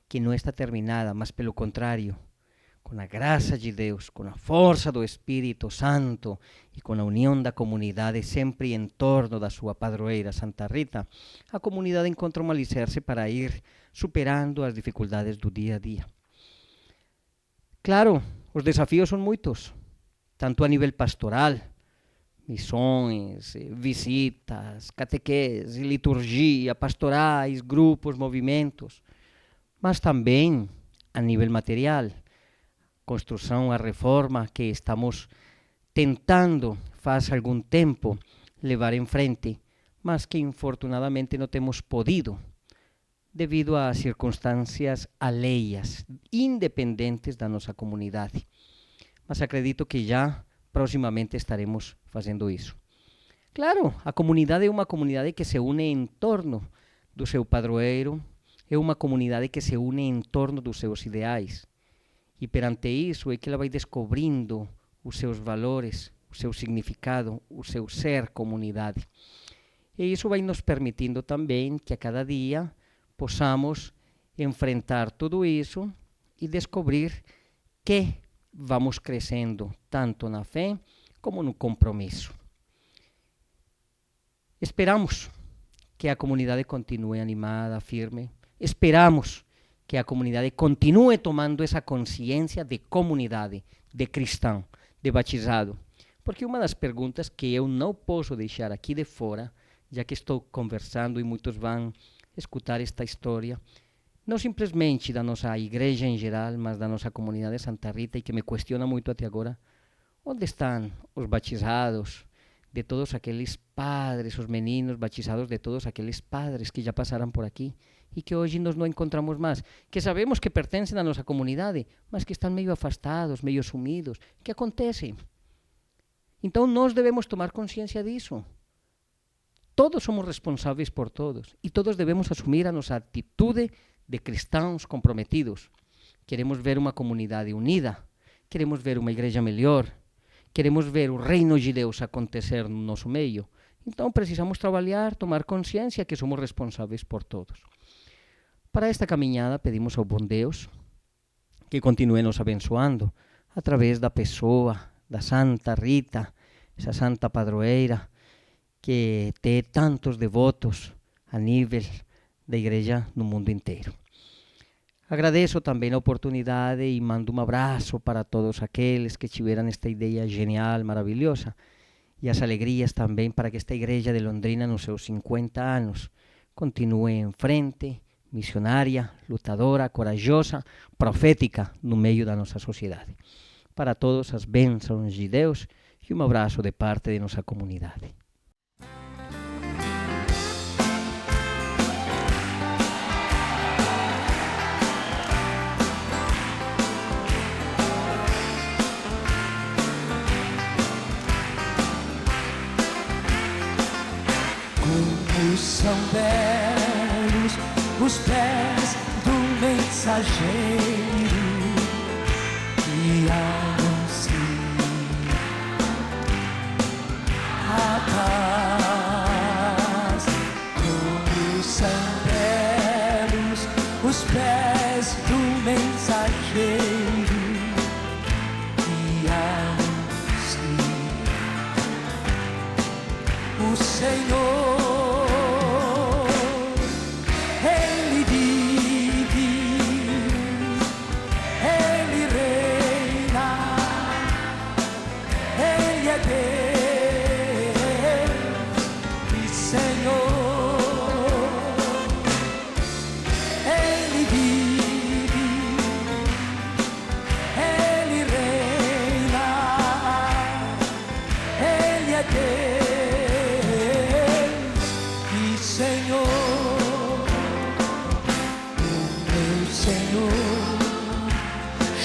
que não está terminada, mas pelo contrário, com a graça de Deus, com a força do Espírito Santo e com a união da comunidade sempre em torno da sua padroeira Santa Rita, a comunidade encontra um alicerce para ir superando as dificuldades do dia a dia. Claro, os desafios são muitos, tanto a nível pastoral, missões, visitas, catequese, liturgia, pastorais, grupos, movimentos, mas também a nível material, construção, a reforma que estamos tentando faz algum tempo levar em frente, mas que infortunadamente não temos podido, devido a circunstâncias alheias, independentes da nossa comunidade. Mas acredito que já proximamente estaremos fazendo isso. Claro, a comunidade é uma comunidade que se une em torno do seu padroeiro, é uma comunidade que se une em torno dos seus ideais. E perante isso é que ela vai descobrindo os seus valores, o seu significado, o seu ser comunidade. E isso vai nos permitindo também que a cada dia possamos enfrentar tudo isso e descobrir que vamos crescendo tanto na fé como no compromisso. Esperamos que a comunidade continue animada, firme. Esperamos que a comunidade continue tomando essa consciência de comunidade, de cristão, de batizado. Porque uma das perguntas que eu não posso deixar aqui de fora, já que estou conversando e muitos vão escutar esta história, não simplesmente da nossa igreja em geral, mas da nossa comunidade Santa Rita, e que me questiona muito até agora, onde estão os batizados de todos aqueles padres, os meninos batizados de todos aqueles padres que já passaram por aqui e que hoje nós não encontramos mais, que sabemos que pertencem à nossa comunidade, mas que estão meio afastados, meio sumidos. O que acontece? Então nós devemos tomar consciência disso. Todos somos responsáveis por todos e todos devemos assumir a nossa atitude de cristãos comprometidos. Queremos ver uma comunidade unida, queremos ver uma igreja melhor, queremos ver o reino de Deus acontecer no nosso meio. Então precisamos trabalhar, tomar consciência que somos responsáveis por todos. Para esta caminhada pedimos ao bom Deus que continue nos abençoando através da pessoa da Santa Rita, essa santa padroeira que tem tantos devotos a nível da igreja no mundo inteiro. Agradeço também a oportunidade e mando um abraço para todos aqueles que tiveram esta ideia genial, maravilhosa, e as alegrias também para que esta igreja de Londrina, nos seus 50 anos, continue em frente, missionária, lutadora, corajosa, profética no meio da nossa sociedade. Para todos as bênçãos de Deus e um abraço de parte de nossa comunidade. Como são belos os pés do mensageiro que anuncia a paz. Como são belos os pés do mensageiro que anuncia o Senhor.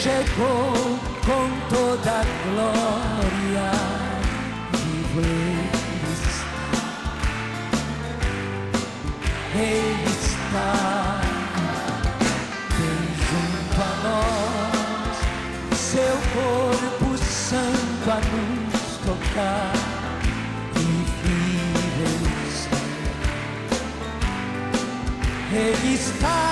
Chegou com toda a glória, vivo Ele está bem junto a nós, seu corpo santo a nos tocar e vive Ele está.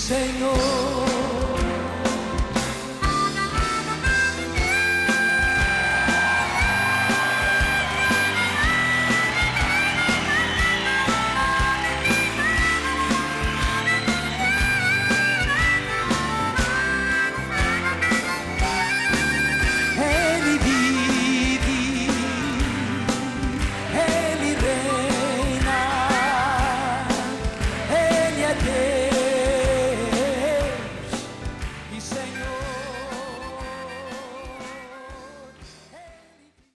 Senhor.